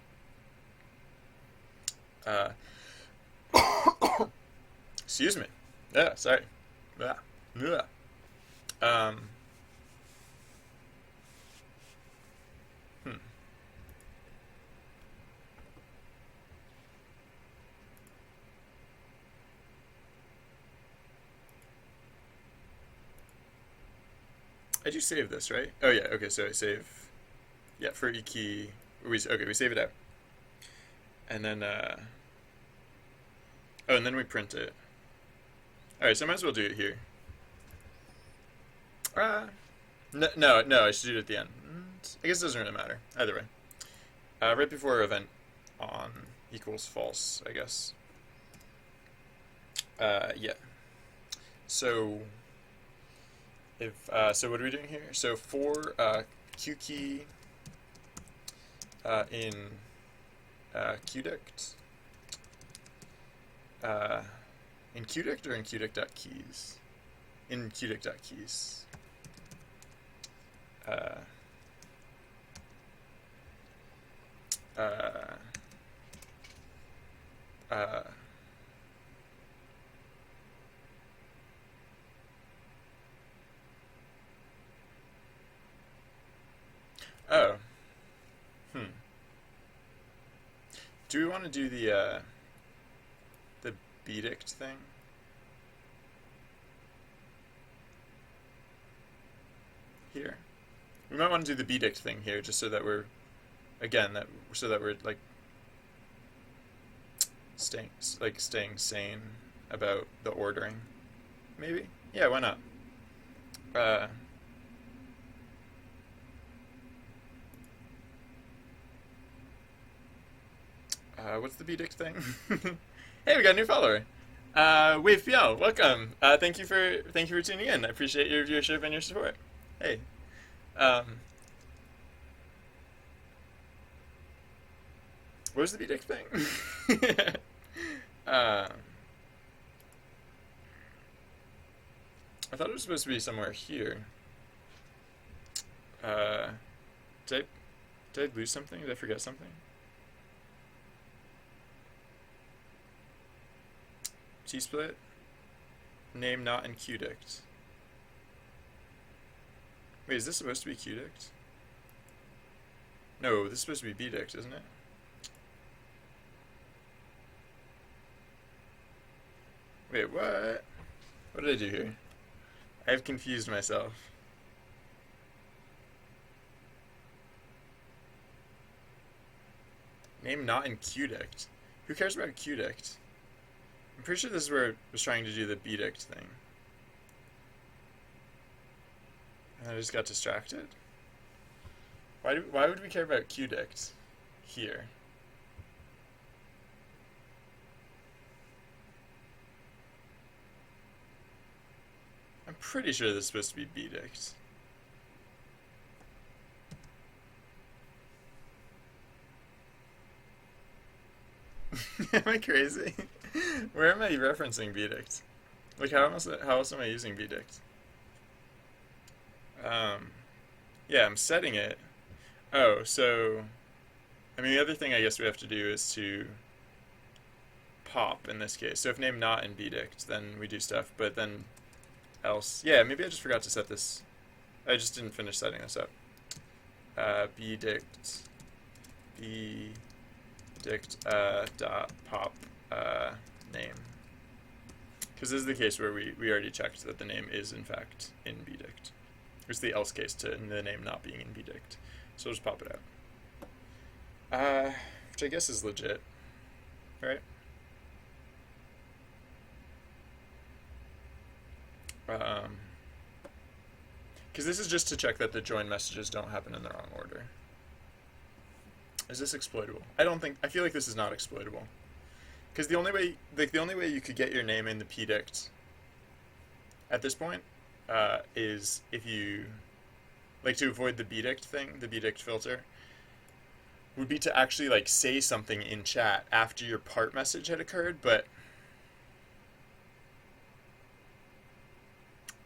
Uh, excuse me. Yeah. Sorry. Yeah. Yeah. Um. Hmm. I do save this, right? Oh yeah. Okay. So I save. Yeah. For e key. We save it out, and then oh, and then we print it. All right. So I might as well do it here. Uh, no. I should do it at the end. I guess it doesn't really matter either way. Right before event on equals false, I guess. Yeah. So if so, what are we doing here? So for q key in qdict, in qdict or in qdict.keys? In qdict.keys. Uh, uh, uh, oh, hmm. Do we want to do the bdict thing? Here. We might want to do the bdict thing here, just so that we're, again, so that we're like staying sane about the ordering. Maybe? Yeah, why not? Uh, what's the bdict thing? Hey, we got a new follower. Wave PL, welcome. Thank you for tuning in. I appreciate your viewership and your support. Hey. Um, what was the bdict thing? uh, I thought it was supposed to be somewhere here. Uh, did I lose something? Did I forget something? T-split. Name not in qdict. Wait, is this supposed to be qdict? No, this is supposed to be bdict, isn't it? Wait, what? What did I do here? I've confused myself. Name not in qdict. Who cares about qdict? I'm pretty sure this is where I was trying to do the bdict thing. And I just got distracted. Why would we care about qdict here? I'm pretty sure this is supposed to be bdict. Am I crazy? Where am I referencing bdict? Like how else am I using bdict? Yeah, I'm setting it. Oh, so I mean the other thing I guess we have to do is to pop in this case. So if name not in bdict, then we do stuff, but then else. Yeah, maybe I just forgot to set this. I just didn't finish setting this up. Bdict dot pop name. Because this is the case where we already checked that the name is in fact in bdict. It's the else case to the name not being in bdict. So I'll just pop it out. Which I guess is legit, right? Because this is just to check that the join messages don't happen in the wrong order. Is this exploitable? I feel like this is not exploitable. Because the only way you could get your name in the pdict at this point is if you, like, to avoid the bdict thing, the bdict filter, would be to actually like say something in chat after your part message had occurred, but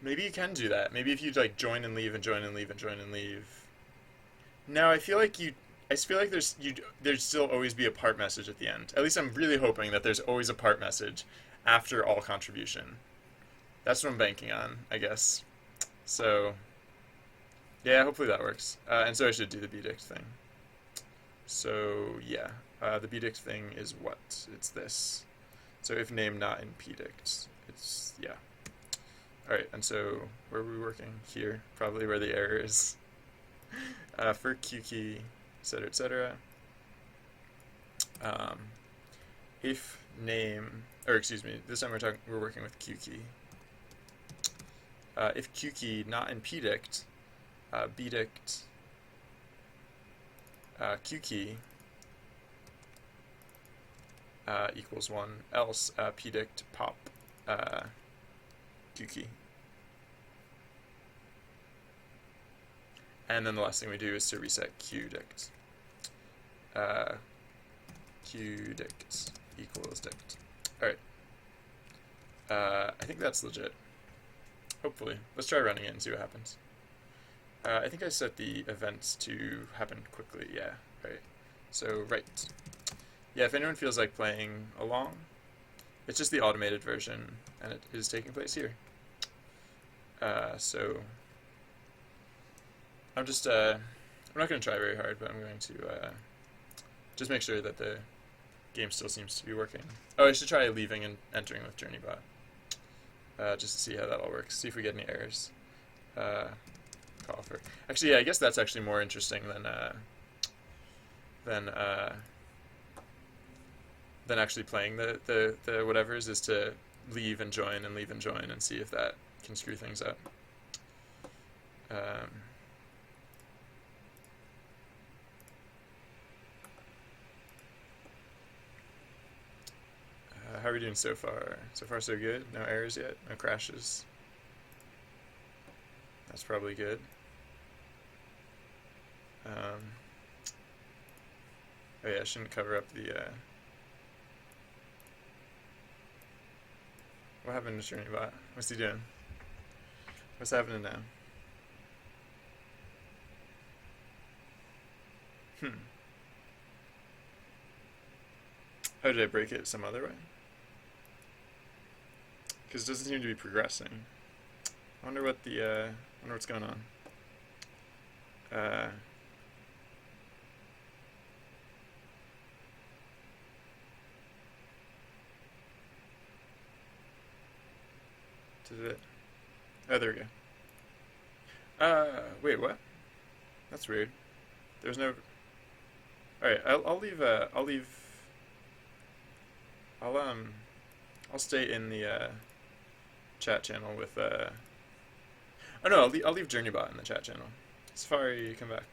Maybe you can do that. Maybe if you like join and leave and join and leave and join and leave. No, I feel like you. I feel like there'd still always be a part message at the end. At least I'm really hoping that there's always a part message after all contribution. That's what I'm banking on, I guess. So yeah, hopefully that works. And so I should do the bdict thing. So yeah, the bdict thing is what? It's this. So if name not in pdict, it's yeah. All right, and so where are we working? Here, probably where the error is. For q key, etc., etc. If name, or excuse me, this time we're working with q key. If q key not in pdict, bdict q key equals 1, else pdict pop q key. And then the last thing we do is to reset qdict. Qdict equals dict. Alright. I think that's legit. Hopefully. Let's try running it and see what happens. I think I set the events to happen quickly. Yeah, right. So, right. Yeah, if anyone feels like playing along, it's just the automated version, and it is taking place here. So, I'm just, I'm not going to try very hard, but I'm going to just make sure that the game still seems to be working. Oh, I should try leaving and entering with JourneyBot, just to see how that all works, see if we get any errors. Call for. Actually, yeah, I guess that's actually more interesting than actually playing the whatevers, is to leave and join and see if that can screw things up. How are we doing so far? So far so good. No errors yet. No crashes. That's probably good. Oh yeah, I shouldn't cover up the what happened to JourneyBot? What's he doing? What's happening now? Oh, did I break it some other way? Because it doesn't seem to be progressing. I wonder what the wonder what's going on. Did it? Oh, there we go. Wait, what? That's weird. There's no. All right, I'll leave. I'll stay in the chat channel with. Oh no, I'll leave JourneyBot in the chat channel. Safari, come back.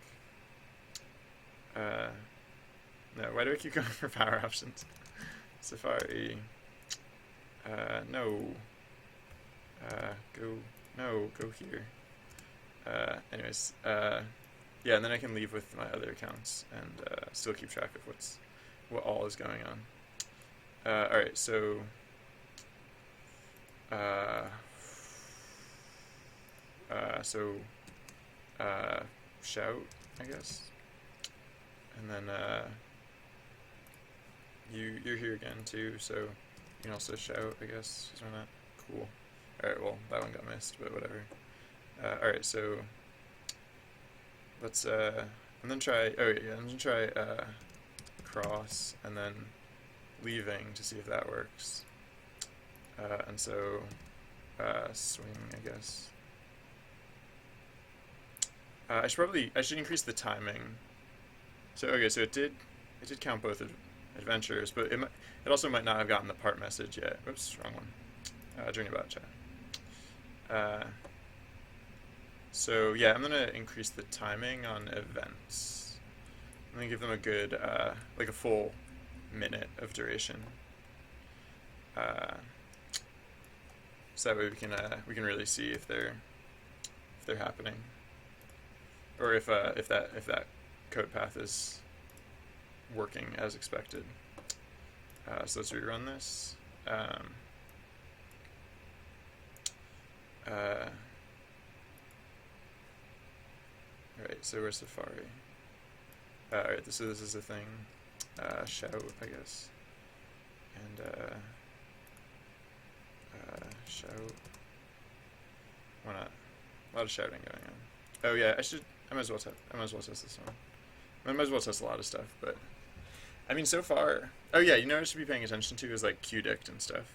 No, why do I keep going for power options? Safari. No. Go here. Anyways, yeah, and then I can leave with my other accounts and still keep track of what all is going on. All right, so shout, I guess, and then you're here again too, so you can also shout, I guess. Is that cool? All right, well that one got missed, but whatever. All right, so let's and then try. Oh yeah, and then try cross and then leaving to see if that works. And so swing, I guess. I should increase the timing. So okay, so it did count both adventures, but it also might not have gotten the part message yet. Oops, wrong one. JourneyBot chat. So yeah, I'm gonna increase the timing on events. I'm gonna give them a good like a full minute of duration. So that way we can really see if they're happening, or if that code path is working as expected. So let's rerun this. Uh, Alright, so where's Safari? Alright, so this is a thing. Shout, I guess. And, shout. Why not? A lot of shouting going on. Oh yeah, I might as well test this one. I might as well test a lot of stuff, but I mean, so far. Oh yeah, you know what I should be paying attention to is like qdict and stuff.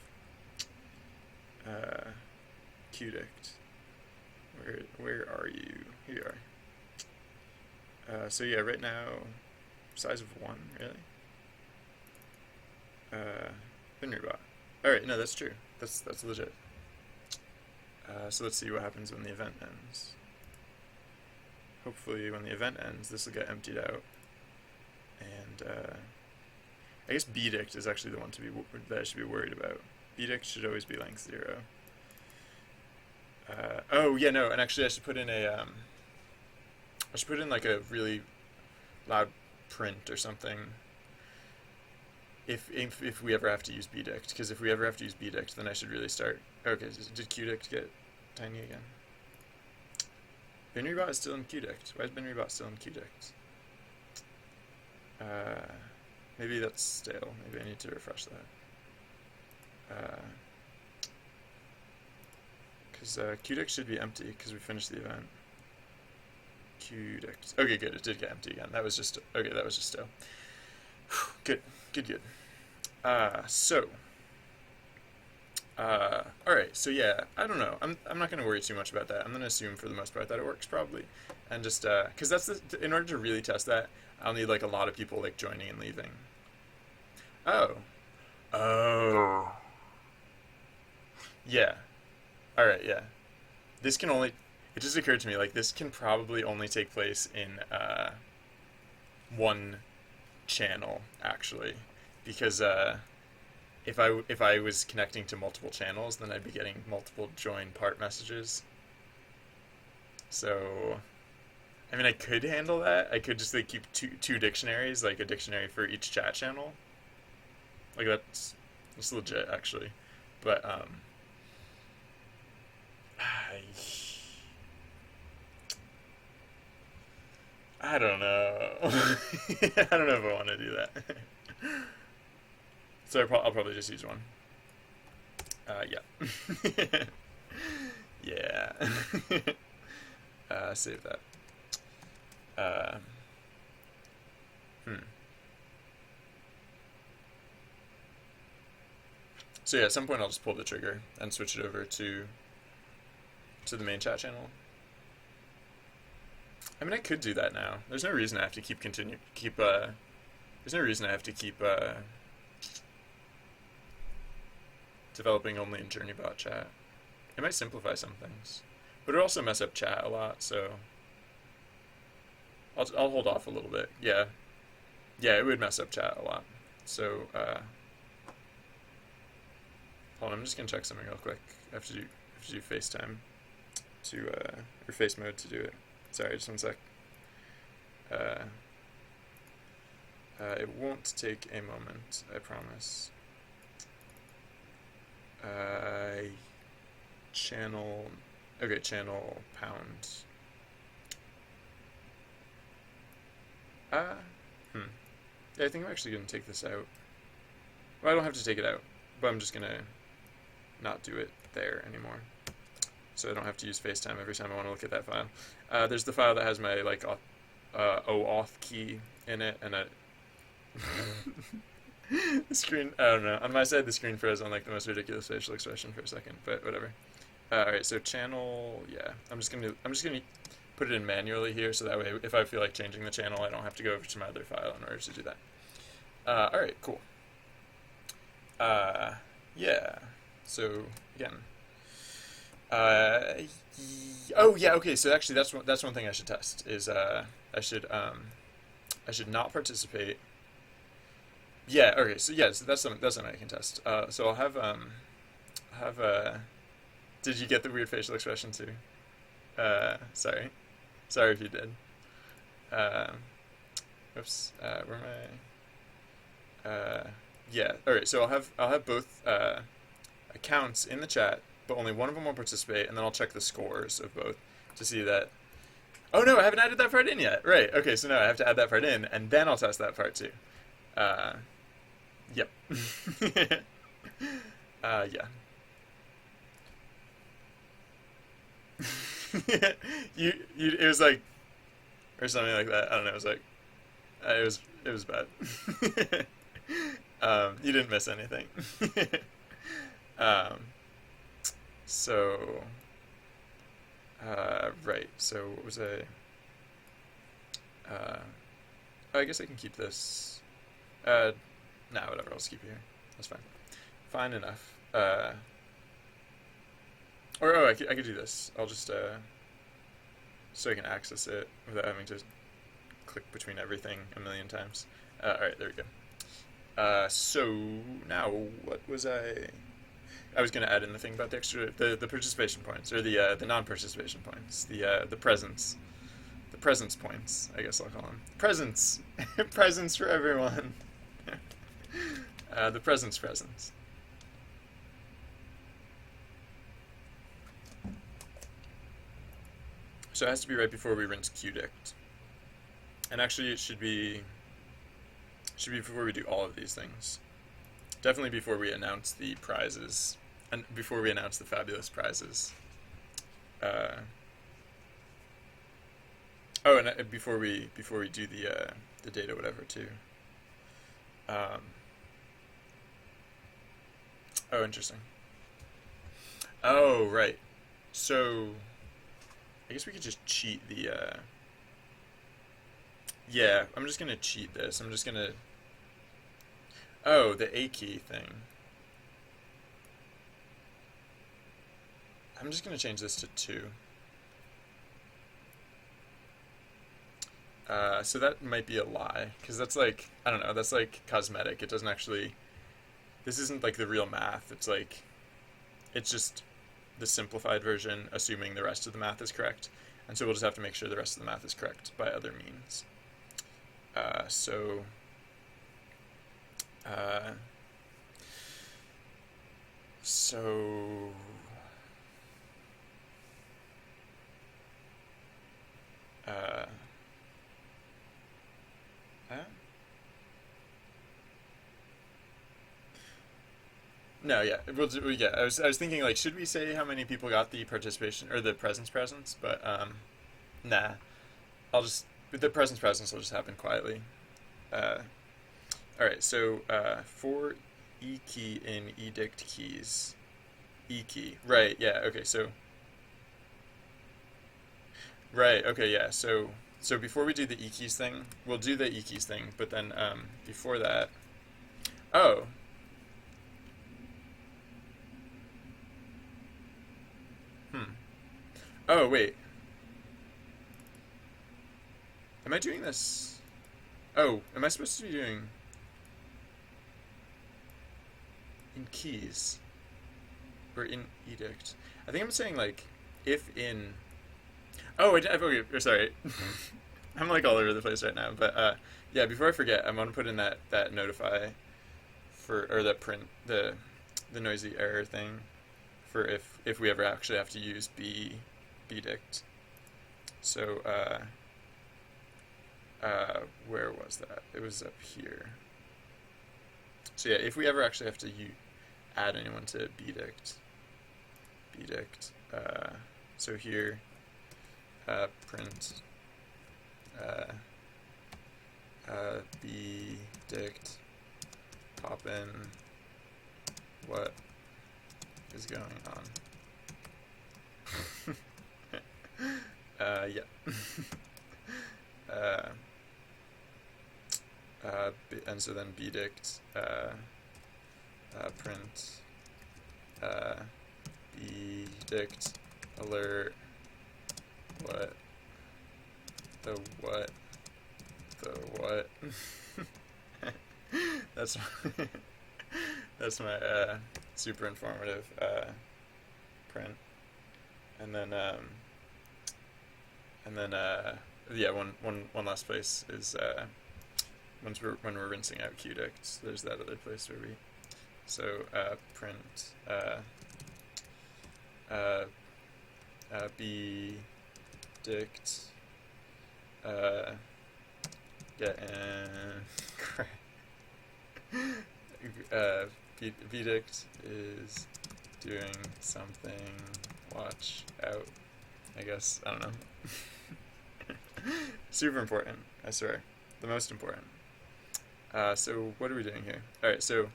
Qdict. Where are you? Here you are. So yeah, right now, size of 1, really. Binrybot. All right, no, that's true. That's legit. So let's see what happens when the event ends. Hopefully, when the event ends, this will get emptied out, and I guess bdict is actually the one that I should be worried about. Bdict should always be length 0. Oh yeah, no, and actually I should put in like a really loud print or something. If we ever have to use bdict, because if we ever have to use bdict, then I should really start. Okay, did qdict get tiny again? Binrybot is still in qdict. Why is Binrybot still in qdict? Maybe that's stale. Maybe I need to refresh that. Because qdict should be empty because we finished the event. Qdict. Okay, good. It did get empty again. That was just stale. Good. Alright, so yeah, I don't know. I'm not going to worry too much about that. I'm going to assume for the most part that it works probably. And just, because in order to really test that, I'll need like a lot of people like joining and leaving. Oh. Yeah. Alright, yeah. It just occurred to me, like, this can probably only take place in, one channel, actually. Because, if I was connecting to multiple channels, then I'd be getting multiple join part messages. So, I mean, I could handle that. I could just like keep two dictionaries, like a dictionary for each chat channel. Like that's legit, actually. But I don't know. I don't know if I want to do that. So I'll probably just use one. Yeah. Yeah. Save that. So yeah, at some point I'll just pull the trigger and switch it over to the main chat channel. I mean, I could do that now. There's no reason I have to there's no reason I have to keep developing only in JourneyBot chat. It might simplify some things, but it'll also mess up chat a lot. So I'll hold off a little bit. Yeah, it would mess up chat a lot. So hold on, I'm just gonna check something real quick. I have to do FaceTime or face mode to do it. Sorry, just one sec. It won't take a moment, I promise. Channel pound. Yeah, I think I'm actually gonna take this out. Well, I don't have to take it out, but I'm just gonna not do it there anymore. So I don't have to use FaceTime every time I want to look at that file. There's the file that has my like OAuth key in it, and the screen. I don't know. On my side, the screen froze on like the most ridiculous facial expression for a second, but whatever. All right, so channel. Yeah, I'm just gonna put it in manually here, so that way, if I feel like changing the channel, I don't have to go over to my other file in order to do that. All right, cool. Yeah. So again. Oh yeah, okay. So actually, that's one thing I should test is I should not participate. Yeah. Okay. So yeah, so that's something I can test. So I'll have. Did you get the weird facial expression too? Sorry if you did. Oops. Where am I? Yeah. All right. So I'll have both accounts in the chat but only one of them will participate, and then I'll check the scores of both to see that. Oh no, I haven't added that part in yet. Right. Okay, so no, I have to add that part in, and then I'll test that part too. Yep. Yeah. It was like, or something like that. I don't know. It was like, it was bad. You didn't miss anything. um, so, right. So what was I? Oh, I guess I can keep this. Nah, whatever. I'll just keep it here. That's fine. Fine enough. Or I could do this. I'll just so I can access it without having to click between everything a million times. All right, there we go. So now what was I? I was going to add in the thing about the extra the participation points, or the non-participation points, the presence. The presence points, I guess I'll call them. Presents! Presents for everyone! The presence. So it has to be right before we rinse qdict. And actually it should be before we do all of these things. Definitely before we announce the prizes, and before we announce the fabulous prizes. Oh, and before we do the data whatever too. Oh, interesting. Oh, right. So I guess we could just cheat the yeah, I'm just gonna cheat this. I'm just gonna the A key thing. I'm just gonna change this to 2. So that might be a lie, because that's like, I don't know, that's like cosmetic. It doesn't actually, this isn't like the real math. It's like, it's just the simplified version, assuming the rest of the math is correct. And so we'll just have to make sure the rest of the math is correct by other means. So no, yeah, yeah. I was thinking like, should we say how many people got the participation or the presence, but nah. I'll just the presence will just happen quietly. All right, so for e key in edict keys, e key, right? Yeah, okay, so right, okay, yeah. So before we do the e keys thing, we'll do the e keys thing, but then before that, oh. Oh, wait. Am I doing this? Oh, am I supposed to be doing in keys? Or in edict? I think I'm saying like, if in... Oh, okay, sorry. I'm like all over the place right now, but yeah, before I forget, I'm gonna put in that notify or that print, the noisy error thing for if we ever actually have to use bdict. So where was that? It was up here. So yeah, if we ever actually have to add anyone to bdict, so here, print bdict, pop in what is going on. Yeah. And so then bdict print bdict alert what that's that's my super informative print, and then yeah, one last place is when we're rinsing out qdict, there's that other place where we print uh, b dict uh, get in crap. Vdict is doing something. Watch out. I guess. I don't know. Super important. I swear. The most important. So what are we doing here? All right. So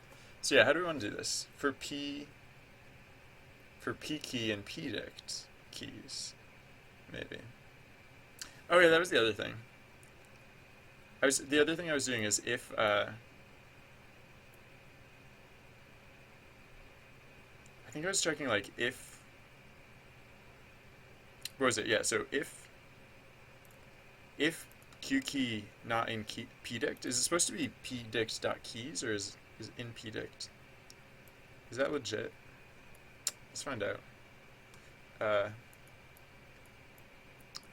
yeah. How do we want to do this for p key and pdict keys? Maybe. Oh yeah, that was the other thing. The other thing I was doing is if I think I was checking like if what was it? Yeah, so if q key not in key, pdict, is it supposed to be pdict.keys or is in pdict? Is that legit? Let's find out.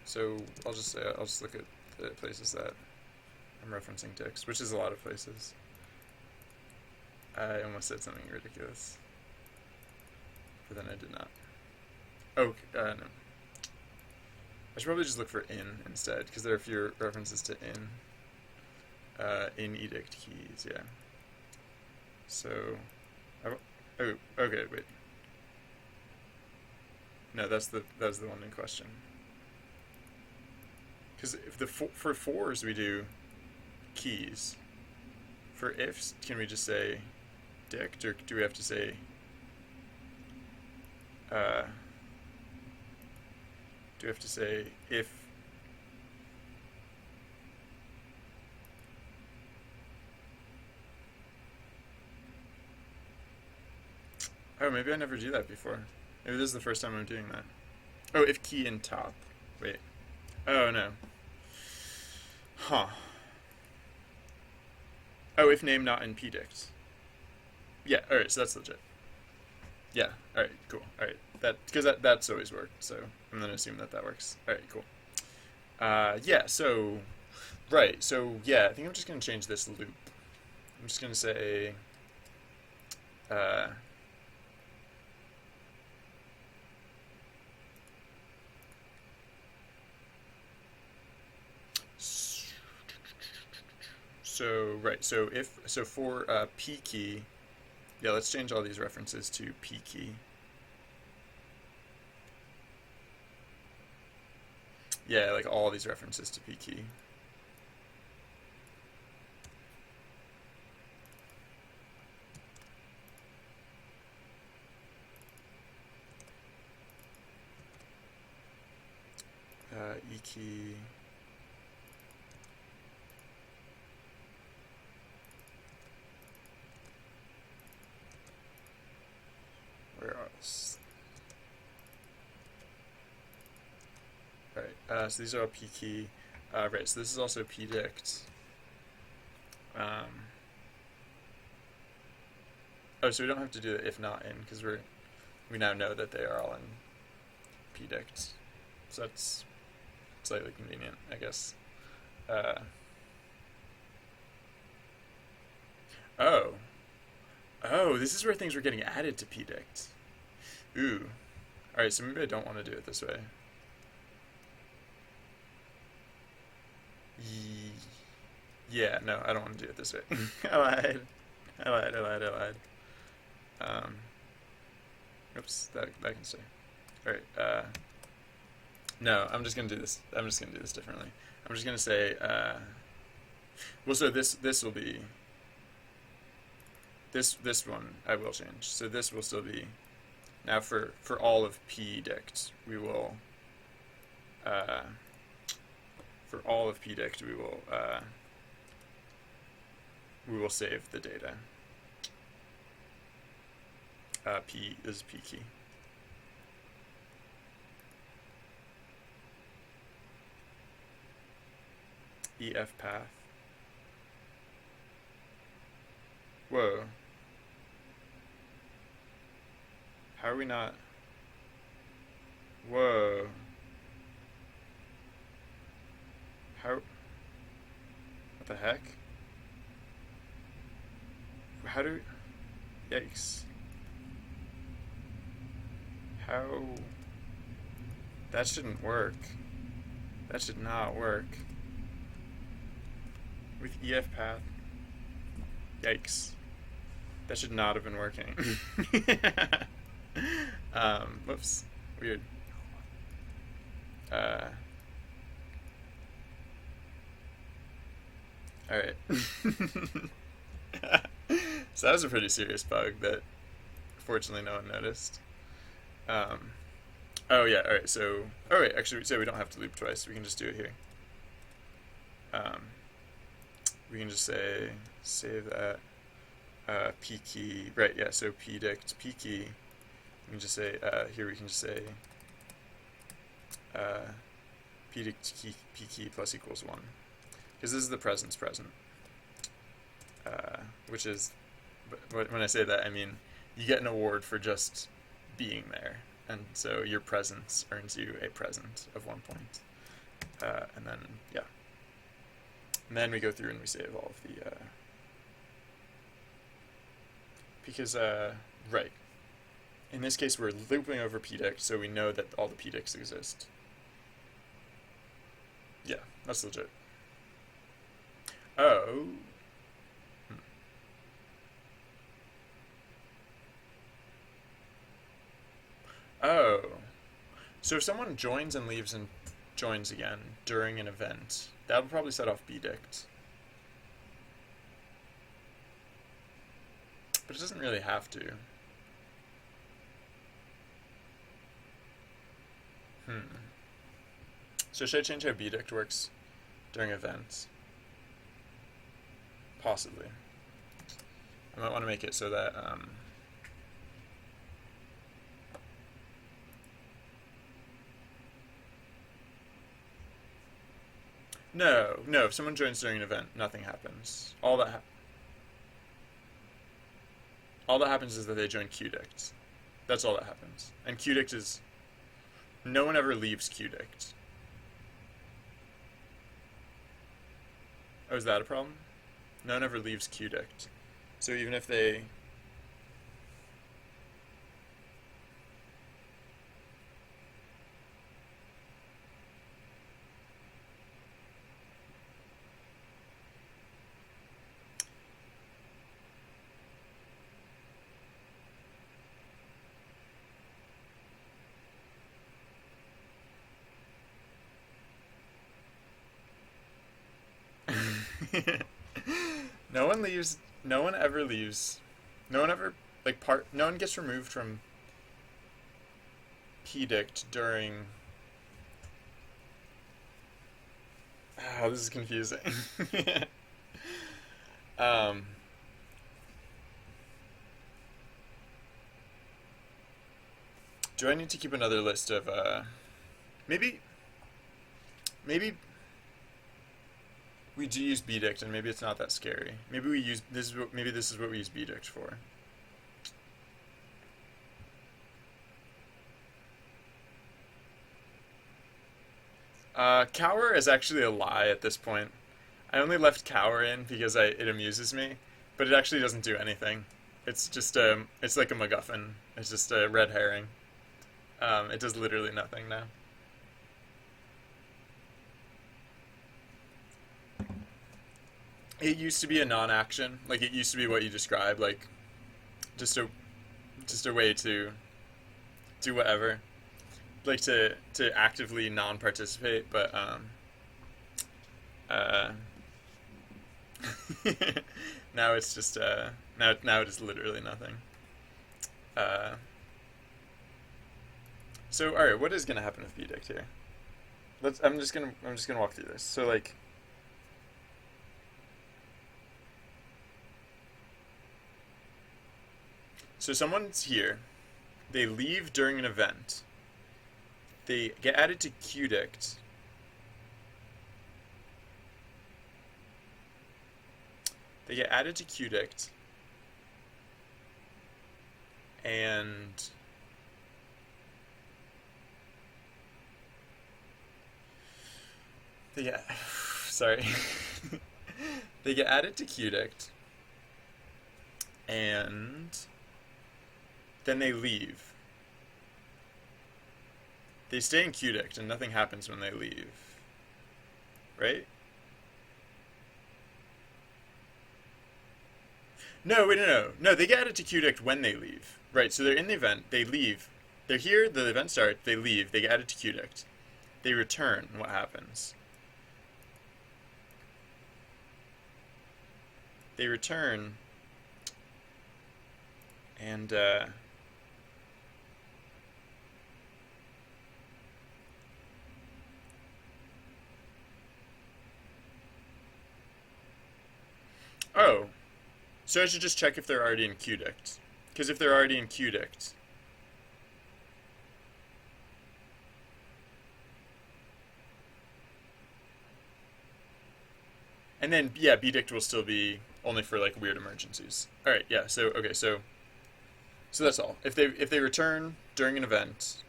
So I'll just look at the places that I'm referencing dicts, which is a lot of places. I almost said something ridiculous, but then I did not. Oh, no. I should probably just look for in instead, because there are fewer references to in edict keys, yeah. So, oh, okay, wait. No, that was the one in question. Because if for fors we do keys, for ifs can we just say dict, or do we have to say if? Oh, maybe I never do that before. Maybe this is the first time I'm doing that. Oh, if key in top. Wait. Oh, no. Huh. Oh, if name not in pdict. Yeah, alright, so that's legit. Yeah, alright, cool. Alright, because that's always worked, so I'm going to assume that works. Alright, cool. Yeah, so, right, so yeah, I think I'm just going to change this loop. I'm just going to say, so for p key, yeah, let's change all these references to p key. Yeah, like all these references to p key. E key. Where else? Alright, so these are all p key. Right, so this is also pdict. Oh, so we don't have to do the if not in, because we now know that they are all in pdict. So that's slightly convenient, I guess. Oh, this is where things were getting added to pdict. Ooh. Alright, so maybe I don't want to do it this way. Yeah, no, I don't want to do it this way. I lied. Oops, that can stay. Alright, no, I'm just gonna do this differently. I'm just gonna say, well, so this will be, this one I will change. So this will still be, now for all of pdict, we will, for all of pdict, we will save the data. P is p key. EF path. Whoa. How are we not? Whoa. How? What the heck? How do? Yikes. How? That shouldn't work. That should not work. With EF path. Yikes. That should not have been working. Whoops. Weird. Alright. So that was a pretty serious bug that fortunately no one noticed. Oh yeah, alright, so... Oh wait, actually, so we don't have to loop twice. We can just do it here. We can just say, save that, p key, right, yeah, so pdict p key. We can just say, here we can just say, pdict p key plus equals 1. Because this is the presence present. Which is, when I say that, I mean, you get an award for just being there. And so your presence earns you a present of 1 point. And then, yeah. And then we go through and we save all of the, because, right. In this case, we're looping over pdict, so we know that all the pdicts exist. Yeah, that's legit. Oh. Oh. So if someone joins and leaves and joins again during an event, that would probably set off bdict. But it doesn't really have to. So should I change how bdict works during events? Possibly. I might want to make it so that no, if someone joins during an event, nothing happens. All that happens is that they join qdict. That's all that happens. And qdict is, no one ever leaves qdict. Oh, is that a problem? No one ever leaves qdict. So even if they... No one leaves, no one ever leaves, no one ever, like, no one gets removed from pdict during, this is confusing. Do I need to keep another list of, maybe we do use bdict, and maybe it's not that scary. Maybe we use maybe this is what we use bdict for. Cower is actually a lie at this point. I only left cower in because it amuses me, but it actually doesn't do anything. It's just it's like a MacGuffin. It's just a red herring. It does literally nothing now. It used to be a non-action, like it used to be what you described, like just a way to do whatever, like to actively non-participate, but now it's just now it is literally nothing. So all right, what is gonna happen with bdict here? I'm just gonna walk through this. So like. So someone's here, they leave during an event, they get added to qdict, and they get, sorry, they get added to qdict, and then they leave. They stay in QDict and nothing happens when they leave, right? No, wait, no. They get added to QDict when they leave. Right, so they're in the event, they leave. They're here, the event starts, they leave, they get added to QDict. They return, what happens? They return, and, oh, so I should just check if they're already in QDict. Because if they're already in QDict, and then yeah, BDict will still be only for like weird emergencies. All right, yeah. So okay, so that's all. If they return during an event,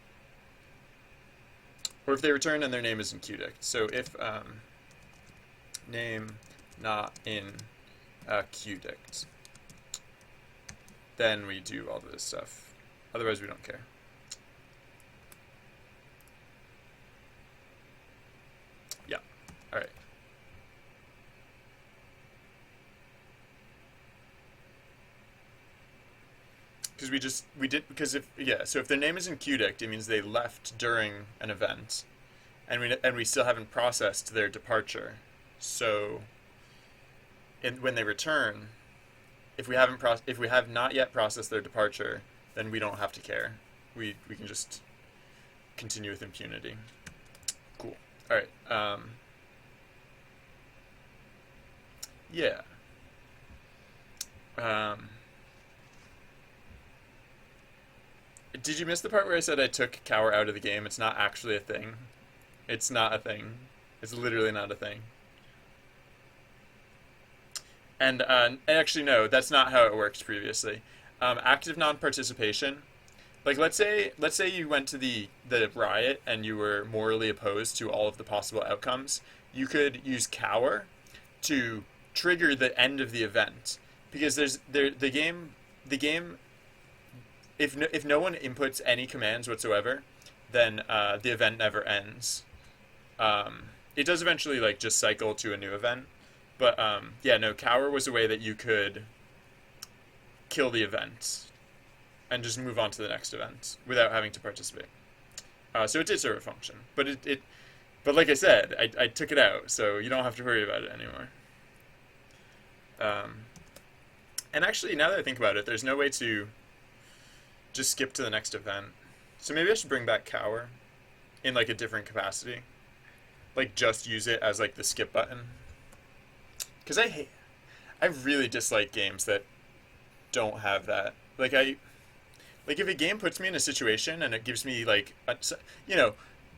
or if they return and their name is in QDict. So if name not in QDict, then we do all this stuff. Otherwise, we don't care. Yeah. All right. Because because if their name is in QDict, it means they left during an event, and we still haven't processed their departure. So, when they return, if we have not yet processed their departure, then we don't have to care. We can just continue with impunity. Cool. All right. Yeah. Did you miss the part where I said I took cower out of the game? It's not actually a thing. It's not a thing. It's literally not a thing. And actually, no, that's not how it worked previously. Active non-participation. Like, let's say you went to the riot and you were morally opposed to all of the possible outcomes. You could use cower to trigger the end of the event, because the game if no one inputs any commands whatsoever, then the event never ends. It does eventually like just cycle to a new event, but yeah, no, cower was a way that you could kill the event and just move on to the next event without having to participate. So it did serve a function, but but like I said, I took it out, so you don't have to worry about it anymore. And actually, now that I think about it, there's no way to just skip to the next event. So maybe I should bring back cower in like a different capacity. Like just use it as like the skip button. Because I really dislike games that don't have that. Like if a game puts me in a situation and it gives me like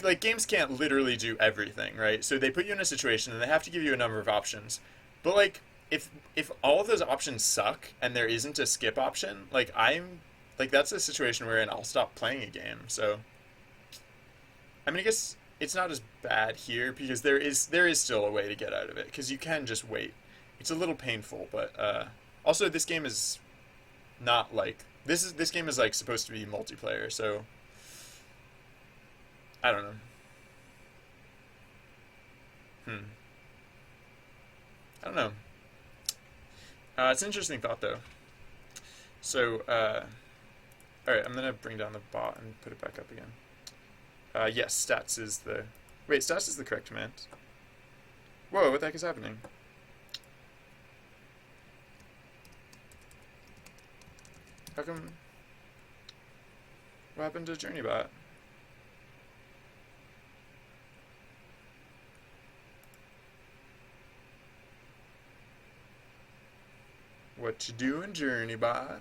like games can't literally do everything, right? So they put you in a situation and they have to give you a number of options. But like if all of those options suck and there isn't a skip option, that's a situation wherein I'll stop playing a game. So I mean, I guess it's not as bad here because there is still a way to get out of it, because you can just wait. It's a little painful, but also this game is not like this game is like supposed to be multiplayer, so I don't know. I don't know. It's an interesting thought though. So all right, I'm gonna bring down the bot and put it back up again. Yes, stats is the stats is the correct command. Whoa, what the heck is happening? How come? What happened to JourneyBot? What you doing, JourneyBot?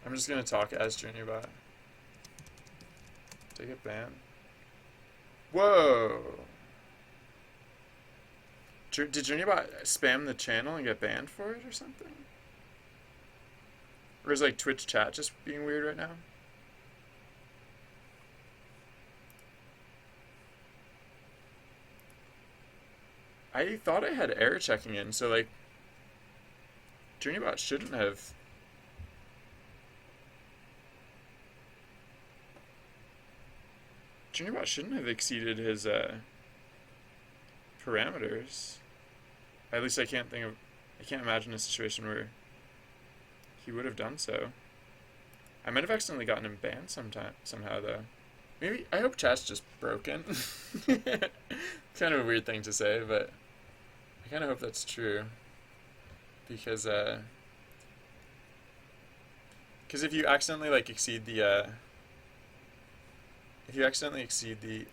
I'm just gonna talk as JourneyBot. Did I get banned? Whoa! Did JourneyBot spam the channel and get banned for it or something? Or is like Twitch chat just being weird right now? I thought I had error checking in, so like JourneyBot shouldn't have. JourneyBot shouldn't have exceeded his parameters. At least I can't think of. I can't imagine a situation where he would have done so. I might have accidentally gotten him banned somehow though. Maybe I hope chat's just broken. Kind of a weird thing to say, but I kind of hope that's true because if you accidentally like exceed the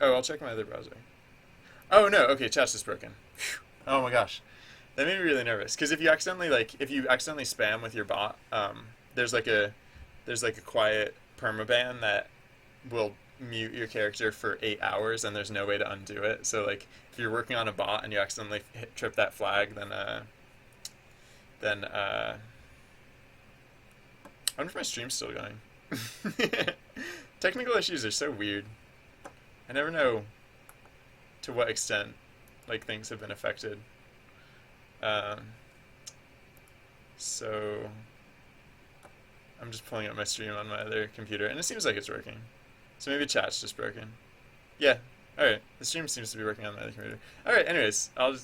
oh, I'll check my other browser. Oh no, okay, chat's just broken. Phew. Oh my gosh. That made me really nervous because if you accidentally spam with your bot, there's like a quiet permaban that will mute your character for 8 hours and there's no way to undo it. So like if you're working on a bot and you accidentally trip that flag, then I wonder if my stream's still going. Technical issues are so weird. I never know to what extent like things have been affected. So I'm just pulling up my stream on my other computer and it seems like it's working. So maybe chat's just broken. Yeah. Alright. The stream seems to be working on my other computer. Alright, anyways, I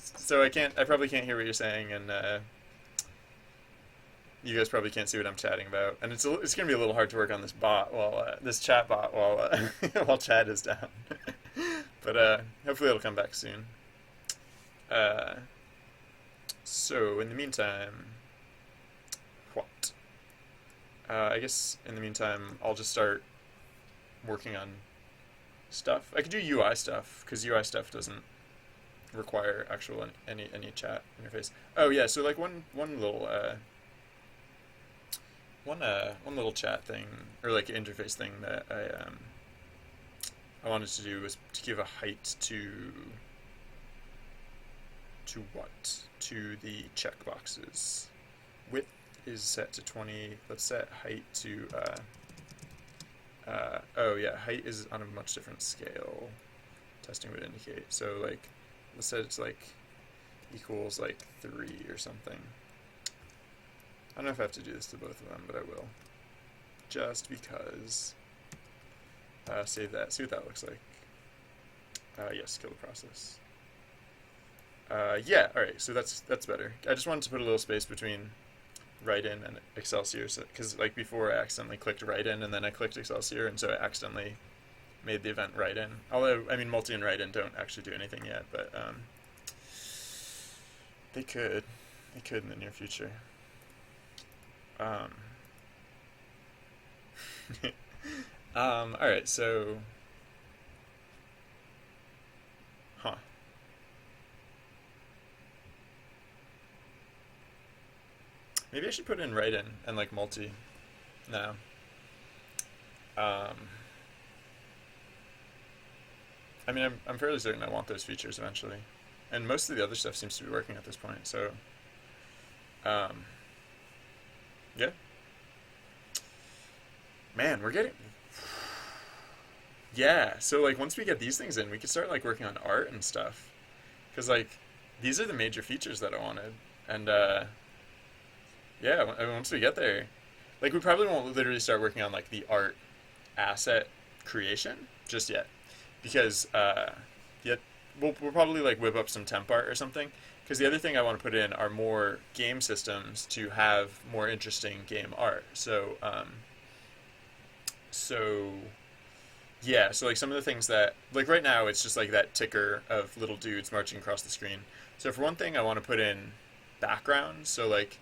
probably can't hear what you're saying and you guys probably can't see what I'm chatting about. And it's gonna be a little hard to work on this bot this chat bot while while chat is down. But hopefully it'll come back soon. So in the meantime, what? I guess in the meantime I'll just start working on stuff. I could do UI stuff because UI stuff doesn't require actual any chat interface. Oh yeah, so like one little one little chat thing or like interface thing that I wanted to do was to give a height to what? To the checkboxes. Width is set to 20. Let's set height to oh yeah, height is on a much different scale. Testing would indicate. So like let's set it to like equals like 3 or something. I don't know if I have to do this to both of them, but I will. Just because. Save that. See what that looks like. Yes, kill the process. Yeah, alright, so that's better. I just wanted to put a little space between write-in and Excelsior, because like before I accidentally clicked write-in and then I clicked Excelsior, and so I accidentally made the event write-in. Although, I mean, multi and write-in don't actually do anything yet, but they could. They could in the near future. Alright, so... Huh. Maybe I should put in write-in and like multi now. I mean, I'm fairly certain I want those features eventually. And most of the other stuff seems to be working at this point, so... yeah. Man, we're getting... Yeah, so like once we get these things in, we could start like working on art and stuff. Because like, these are the major features that I wanted. And yeah, once we get there, like we probably won't literally start working on like the art asset creation just yet. Because we'll probably like whip up some temp art or something. Because the other thing I want to put in are more game systems to have more interesting game art. So yeah, so like some of the things that, like right now it's just like that ticker of little dudes marching across the screen. So for one thing, I want to put in backgrounds. So like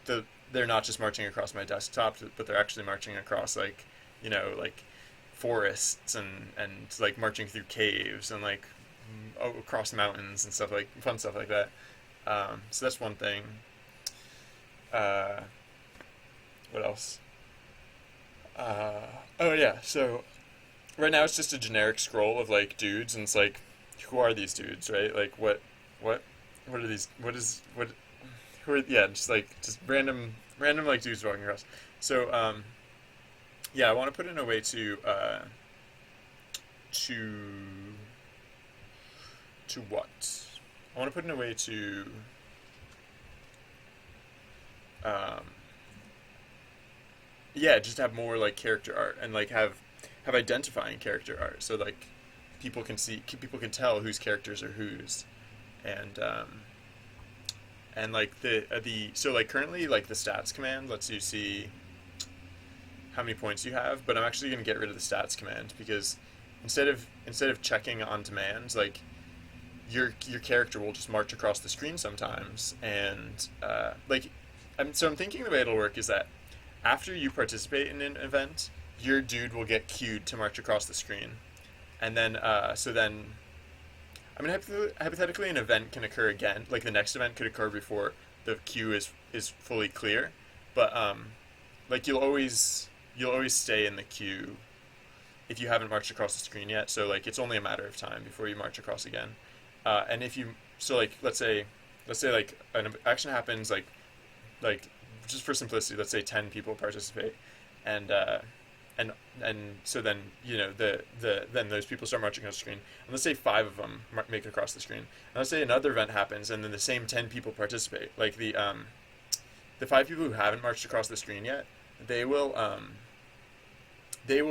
they're not just marching across my desktop, but they're actually marching across like, you know, like forests and like marching through caves and like across mountains and stuff, like fun stuff like that. So that's one thing. What else? Oh yeah, so right now it's just a generic scroll of like dudes, and it's like, who are these dudes, right? Like what are these? Who are? Yeah, just random like dudes walking across. So yeah, I want to put in a way to what? I want to put in a way to um, yeah, just have more like character art and like have identifying character art, so like people can tell whose characters are whose, and like the so like currently like the stats command lets you see how many points you have, but I'm actually going to get rid of the stats command because instead of checking on demand, like your character will just march across the screen sometimes, and I'm thinking the way it'll work is that after you participate in an event, your dude will get queued to march across the screen, and then I mean hypothetically an event can occur again, like the next event could occur before the queue is fully clear, but like you'll always stay in the queue if you haven't marched across the screen yet. So like it's only a matter of time before you march across again. And if you so like let's say like an action happens like just for simplicity, let's say 10 people participate, and and so then then those people start marching across the screen, and let's say 5 of them make it across the screen, and let's say another event happens, and then the same 10 people participate. Like the 5 people who haven't marched across the screen yet, they will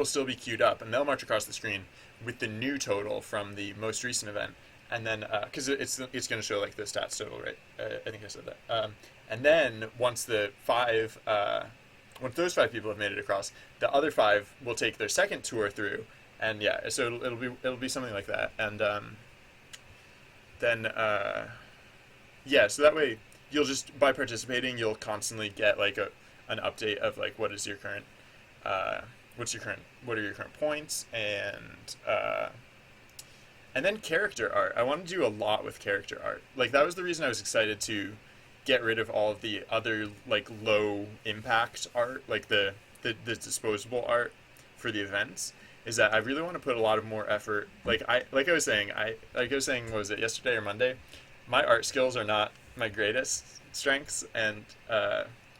still be queued up, and they'll march across the screen with the new total from the most recent event, and then because it's going to show like the stats total, right? I think I said that. And then once those 5 people have made it across, the other 5 will take their second tour through, and yeah, so it'll be something like that, and then yeah, so that way you'll just by participating you'll constantly get like an update of like what is your current what are your current points, and then character art. I want to do a lot with character art. Like that was the reason I was excited to get rid of all of the other like low impact art, like the disposable art for the events. Is that I really want to put a lot of more effort. Like I was saying, what was it, yesterday or Monday? My art skills are not my greatest strengths, and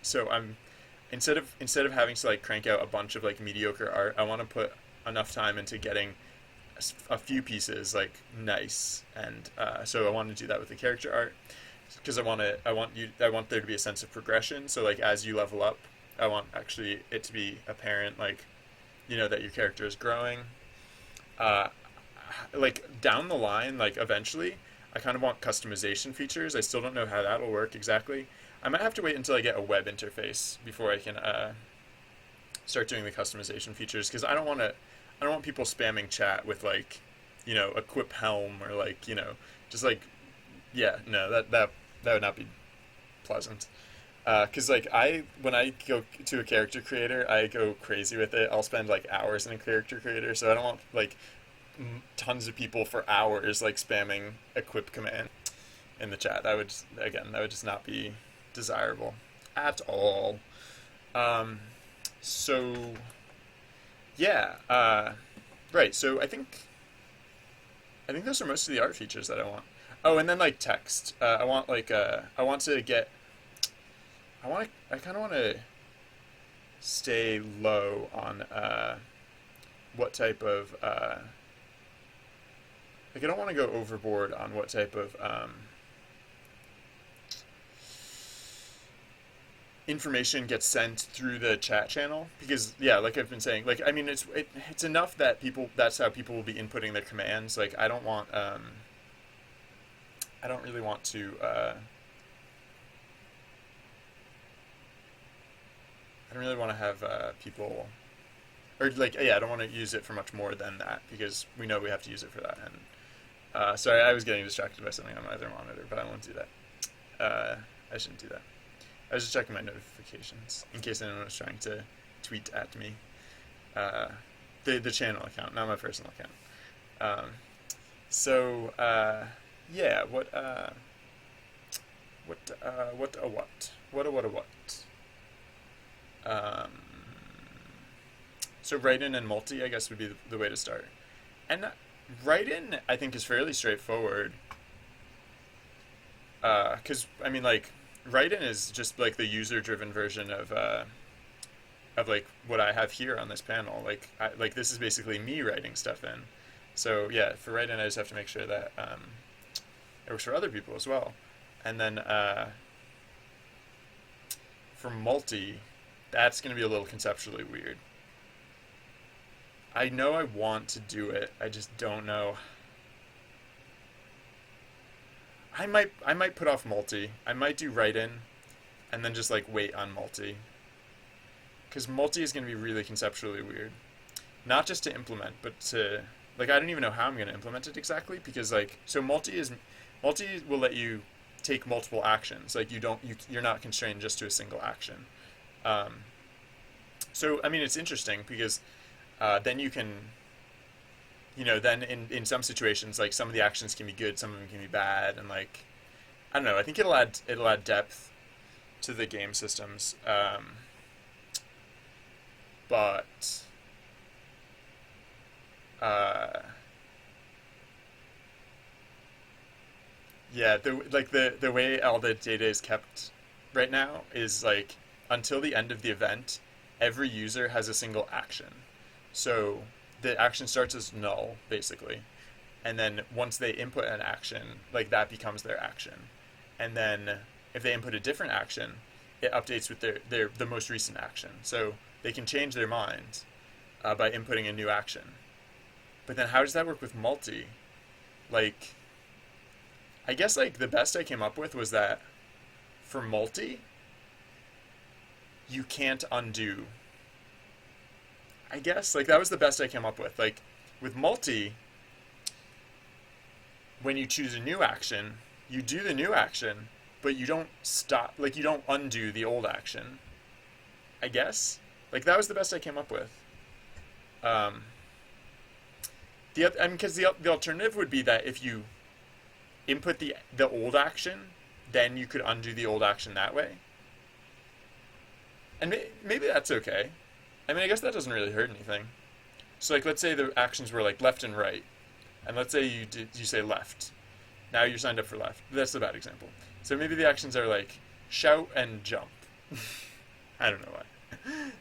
so I'm instead of having to like crank out a bunch of like mediocre art, I want to put enough time into getting a few pieces like nice, and so I want to do that with the character art because I want there to be a sense of progression. So like as you level up, I want actually it to be apparent, like that your character is growing. Like down the line, like eventually, I kind of want customization features. I still don't know how that'll work exactly. I might have to wait until I get a web interface before I can start doing the customization features, because I don't want people spamming chat with like, equip helm or like, just like, yeah, no, that would not be pleasant. Because like when I go to a character creator, I go crazy with it. I'll spend like hours in a character creator, so I don't want like tons of people for hours like spamming equip command in the chat. That would just not be desirable at all. So yeah, right. So I think those are most of the art features that I want. Oh, and then like text. I want like I want to get. I kind of want to stay low on what type of like I don't want to go overboard on what type of information gets sent through the chat channel, because yeah, like I've been saying, like I mean it's enough that that's how people will be inputting their commands. Like I don't really want to I don't really want to have people, or like yeah, I don't want to use it for much more than that, because we know we have to use it for that. And sorry, I was getting distracted by something on my other monitor, but I won't do that. I shouldn't do that. I was just checking my notifications in case anyone was trying to tweet at me. The channel account, not my personal account. So yeah, what a what. So write-in and multi, I guess, would be the way to start. And write-in, I think, is fairly straightforward. Because I mean, like, write-in is just like the user-driven version of like what I have here on this panel. Like this is basically me writing stuff in. So yeah, for write-in, I just have to make sure that it works for other people as well. And then for multi, that's going to be a little conceptually weird. I know I want to do it. I just don't know. I might put off multi. I might do write in and then just like wait on multi. Cuz multi is going to be really conceptually weird. Not just to implement, but to like I don't even know how I'm going to implement it exactly because like so multi will let you take multiple actions. Like you're not constrained just to a single action. Um, so I mean it's interesting because then you can, then in some situations, like some of the actions can be good, some of them can be bad, and like, I don't know. I think it'll add depth to the game systems, but uh, yeah, the way all the data is kept right now is like until the end of the event, every user has a single action. So the action starts as null, basically. And then once they input an action, like that becomes their action. And then if they input a different action, it updates with the most recent action. So they can change their mind by inputting a new action. But then how does that work with multi? Like, I guess like the best I came up with was that for multi, you can't undo. I guess like that was the best I came up with. Like with multi, when you choose a new action, you do the new action, but you don't stop. Like you don't undo the old action. I guess like that was the best I came up with. Um, because the alternative would be that if you input the old action, then you could undo the old action that way. And maybe that's okay. I mean, I guess that doesn't really hurt anything. So, like, let's say the actions were like left and right, and let's say you say left. Now you're signed up for left. That's a bad example. So maybe the actions are like shout and jump. I don't know why.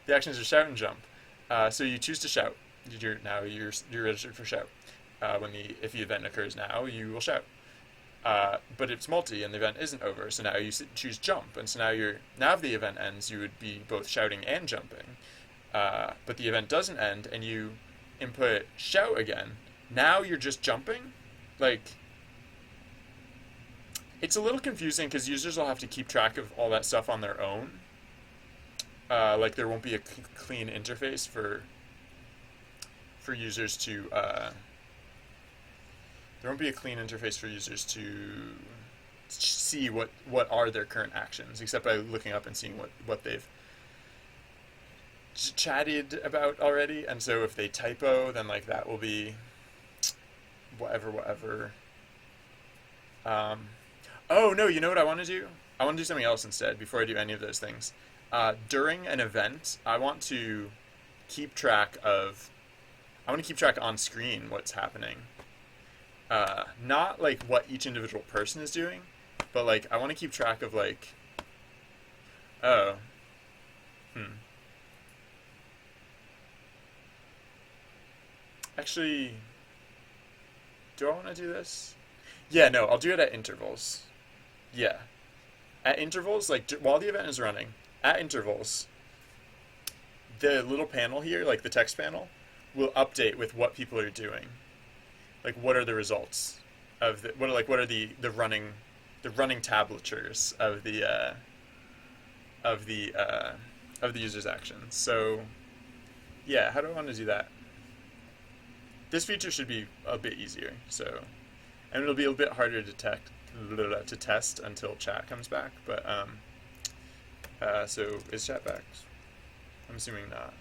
The actions are shout and jump. So you choose to shout. You're registered for shout. If the event occurs now, you will shout. But it's multi and the event isn't over, so now you choose jump, and so now if the event ends, you would be both shouting and jumping. But the event doesn't end, and you input shout again. Now you're just jumping. Like, it's a little confusing because users will have to keep track of all that stuff on their own. Like there won't be a clean interface for users to. There won't be a clean interface for users to see what are their current actions, except by looking up and seeing what they've chatted about already. And so if they typo, then like that will be whatever. Oh no, you know what I want to do? I want to do something else instead before I do any of those things. During an event, I want to keep track on screen what's happening. Not like what each individual person is doing, but like I want to keep track of like, oh, actually, do I want to do this? Yeah, no, I'll do it at intervals. Yeah, at intervals, like while the event is running, at intervals, the little panel here, like the text panel, will update with what people are doing. Like what are the results of what are the running tablatures of the user's actions. So yeah, how do I want to do that? This feature should be a bit easier. So, and it'll be a bit harder to test until chat comes back. But so is chat back? I'm assuming not.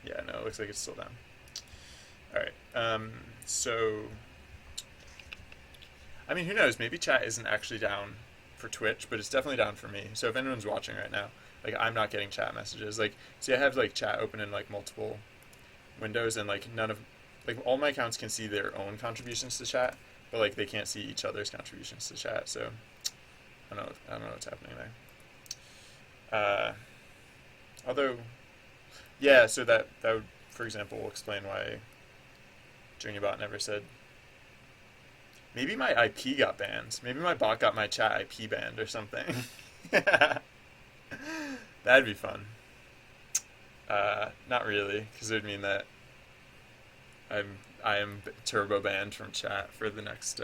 Yeah, no, it looks like it's still down. All right. So, I mean, who knows? Maybe chat isn't actually down for Twitch, but it's definitely down for me. So if anyone's watching right now, like I'm not getting chat messages. Like, see, I have like chat open in like multiple windows, and like all my accounts can see their own contributions to chat, but like they can't see each other's contributions to chat. So I don't know what's happening there. Although, yeah. So that would, for example, explain why JourneyBot never said. Maybe my IP got banned. Maybe my bot got my chat IP banned or something. That'd be fun. Not really, because it would mean that I am turbo banned from chat for the next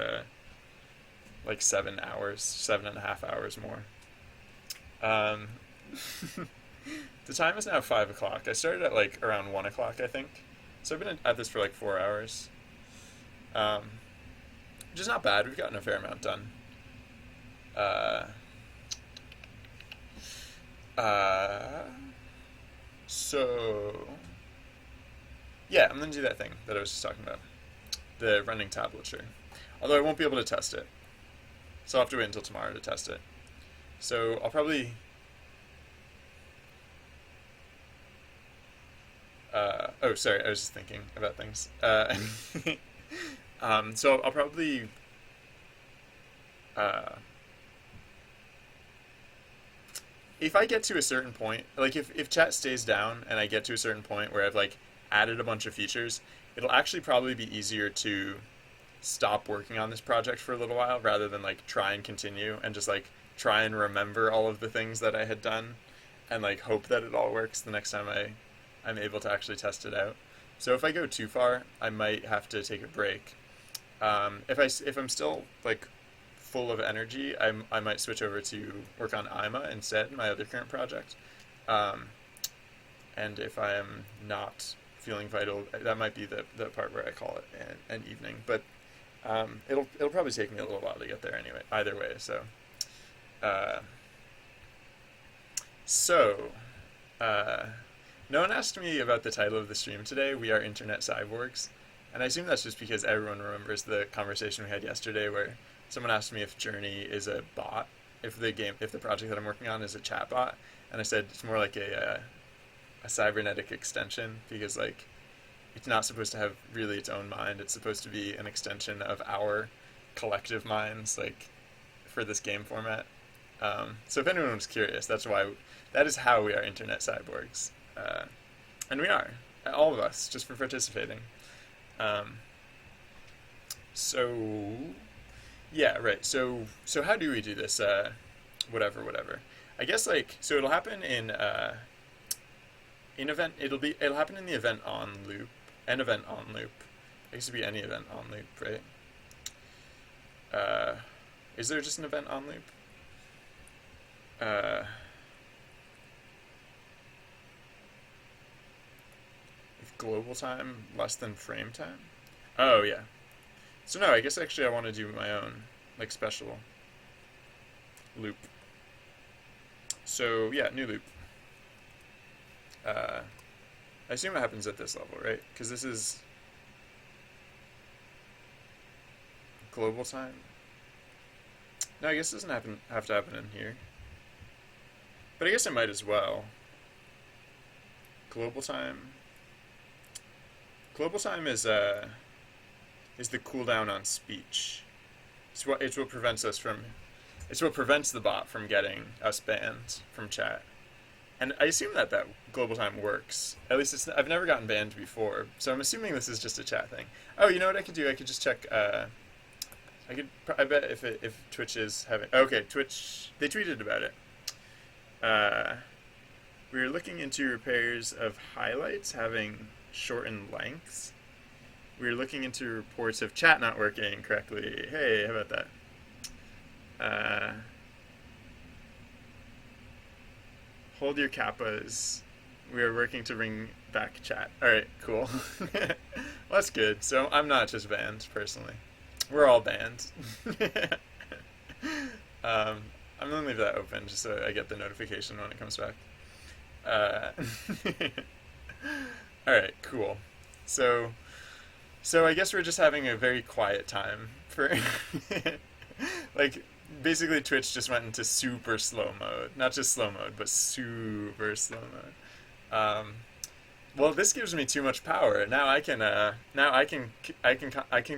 like 7 hours, 7.5 hours more. Um, the time is now 5 o'clock. I started at like around 1 o'clock, I think. So I've been at this for like 4 hours, um, which is not bad. We've gotten a fair amount done. Uh, uh, so yeah, I'm gonna do that thing that I was just talking about, the running tablature. Although I won't be able to test it, so I'll have to wait until tomorrow to test it. So I'll probably oh, sorry, I was just thinking about things. So I'll probably uh, if I get to a certain point, like if chat stays down and I get to a certain point where I've like added a bunch of features, it'll actually probably be easier to stop working on this project for a little while rather than like try and continue and just like try and remember all of the things that I had done and like hope that it all works the next time I'm able to actually test it out. So if I go too far, I might have to take a break. If I'm still like full of energy, I might switch over to work on IMA instead, my other current project. Um, and if I am not feeling vital, that might be the part where I call it an evening. But it'll probably take me a little while to get there anyway. Either way, so uh, so no one asked me about the title of the stream today. We are Internet Cyborgs, and I assume that's just because everyone remembers the conversation we had yesterday, where someone asked me if Journey is a bot, if the project that I'm working on is a chat bot, and I said it's more like a cybernetic extension because like it's not supposed to have really its own mind. It's supposed to be an extension of our collective minds, like for this game format. So if anyone was curious, that is how we are Internet Cyborgs, and we are all of us just for participating. Um, so yeah, right. So how do we do this? Whatever. I guess like so it'll happen in event. It'll happen in the event on loop. An event on loop. It used to be any event on loop, right? Is there just an event on loop? With global time less than frame time? Oh yeah. So no, I guess actually I want to do my own like special loop. So yeah, new loop. I assume it happens at this level, right? Because this is global time. No, I guess it doesn't have to happen in here. But I guess it might as well. Global time. Global time is the cooldown on speech. It's what prevents the bot from getting us banned from chat. And I assume that global time works. At least I've never gotten banned before, so I'm assuming this is just a chat thing. Oh, you know what I could do? I could just check. I bet if Twitch is having. Okay, Twitch. They tweeted about it. We are looking into repairs of highlights having shortened lengths. We are looking into reports of chat not working correctly. Hey, how about that? Hold your kappas. We are working to bring back chat. Alright, cool. Well, that's good. So I'm not just banned, personally. We're all banned. I'm going to leave that open just so I get the notification when it comes back. Alright, cool. So I guess we're just having a very quiet time for... like... Basically, Twitch just went into super slow mode. Not just slow mode, but super slow mode. Well, this gives me too much power. Now I can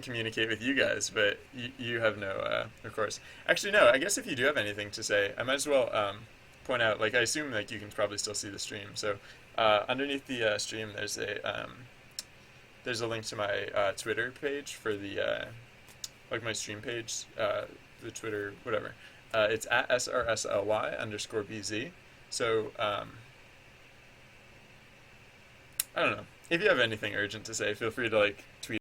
communicate with you guys, but you have no recourse. Actually, no. I guess if you do have anything to say, I might as well point out. Like, I assume like you can probably still see the stream. So underneath the stream, there's a link to my Twitter page for the like my stream page. The Twitter, whatever. It's at srsly_bz. So, I don't know. If you have anything urgent to say, feel free to like tweet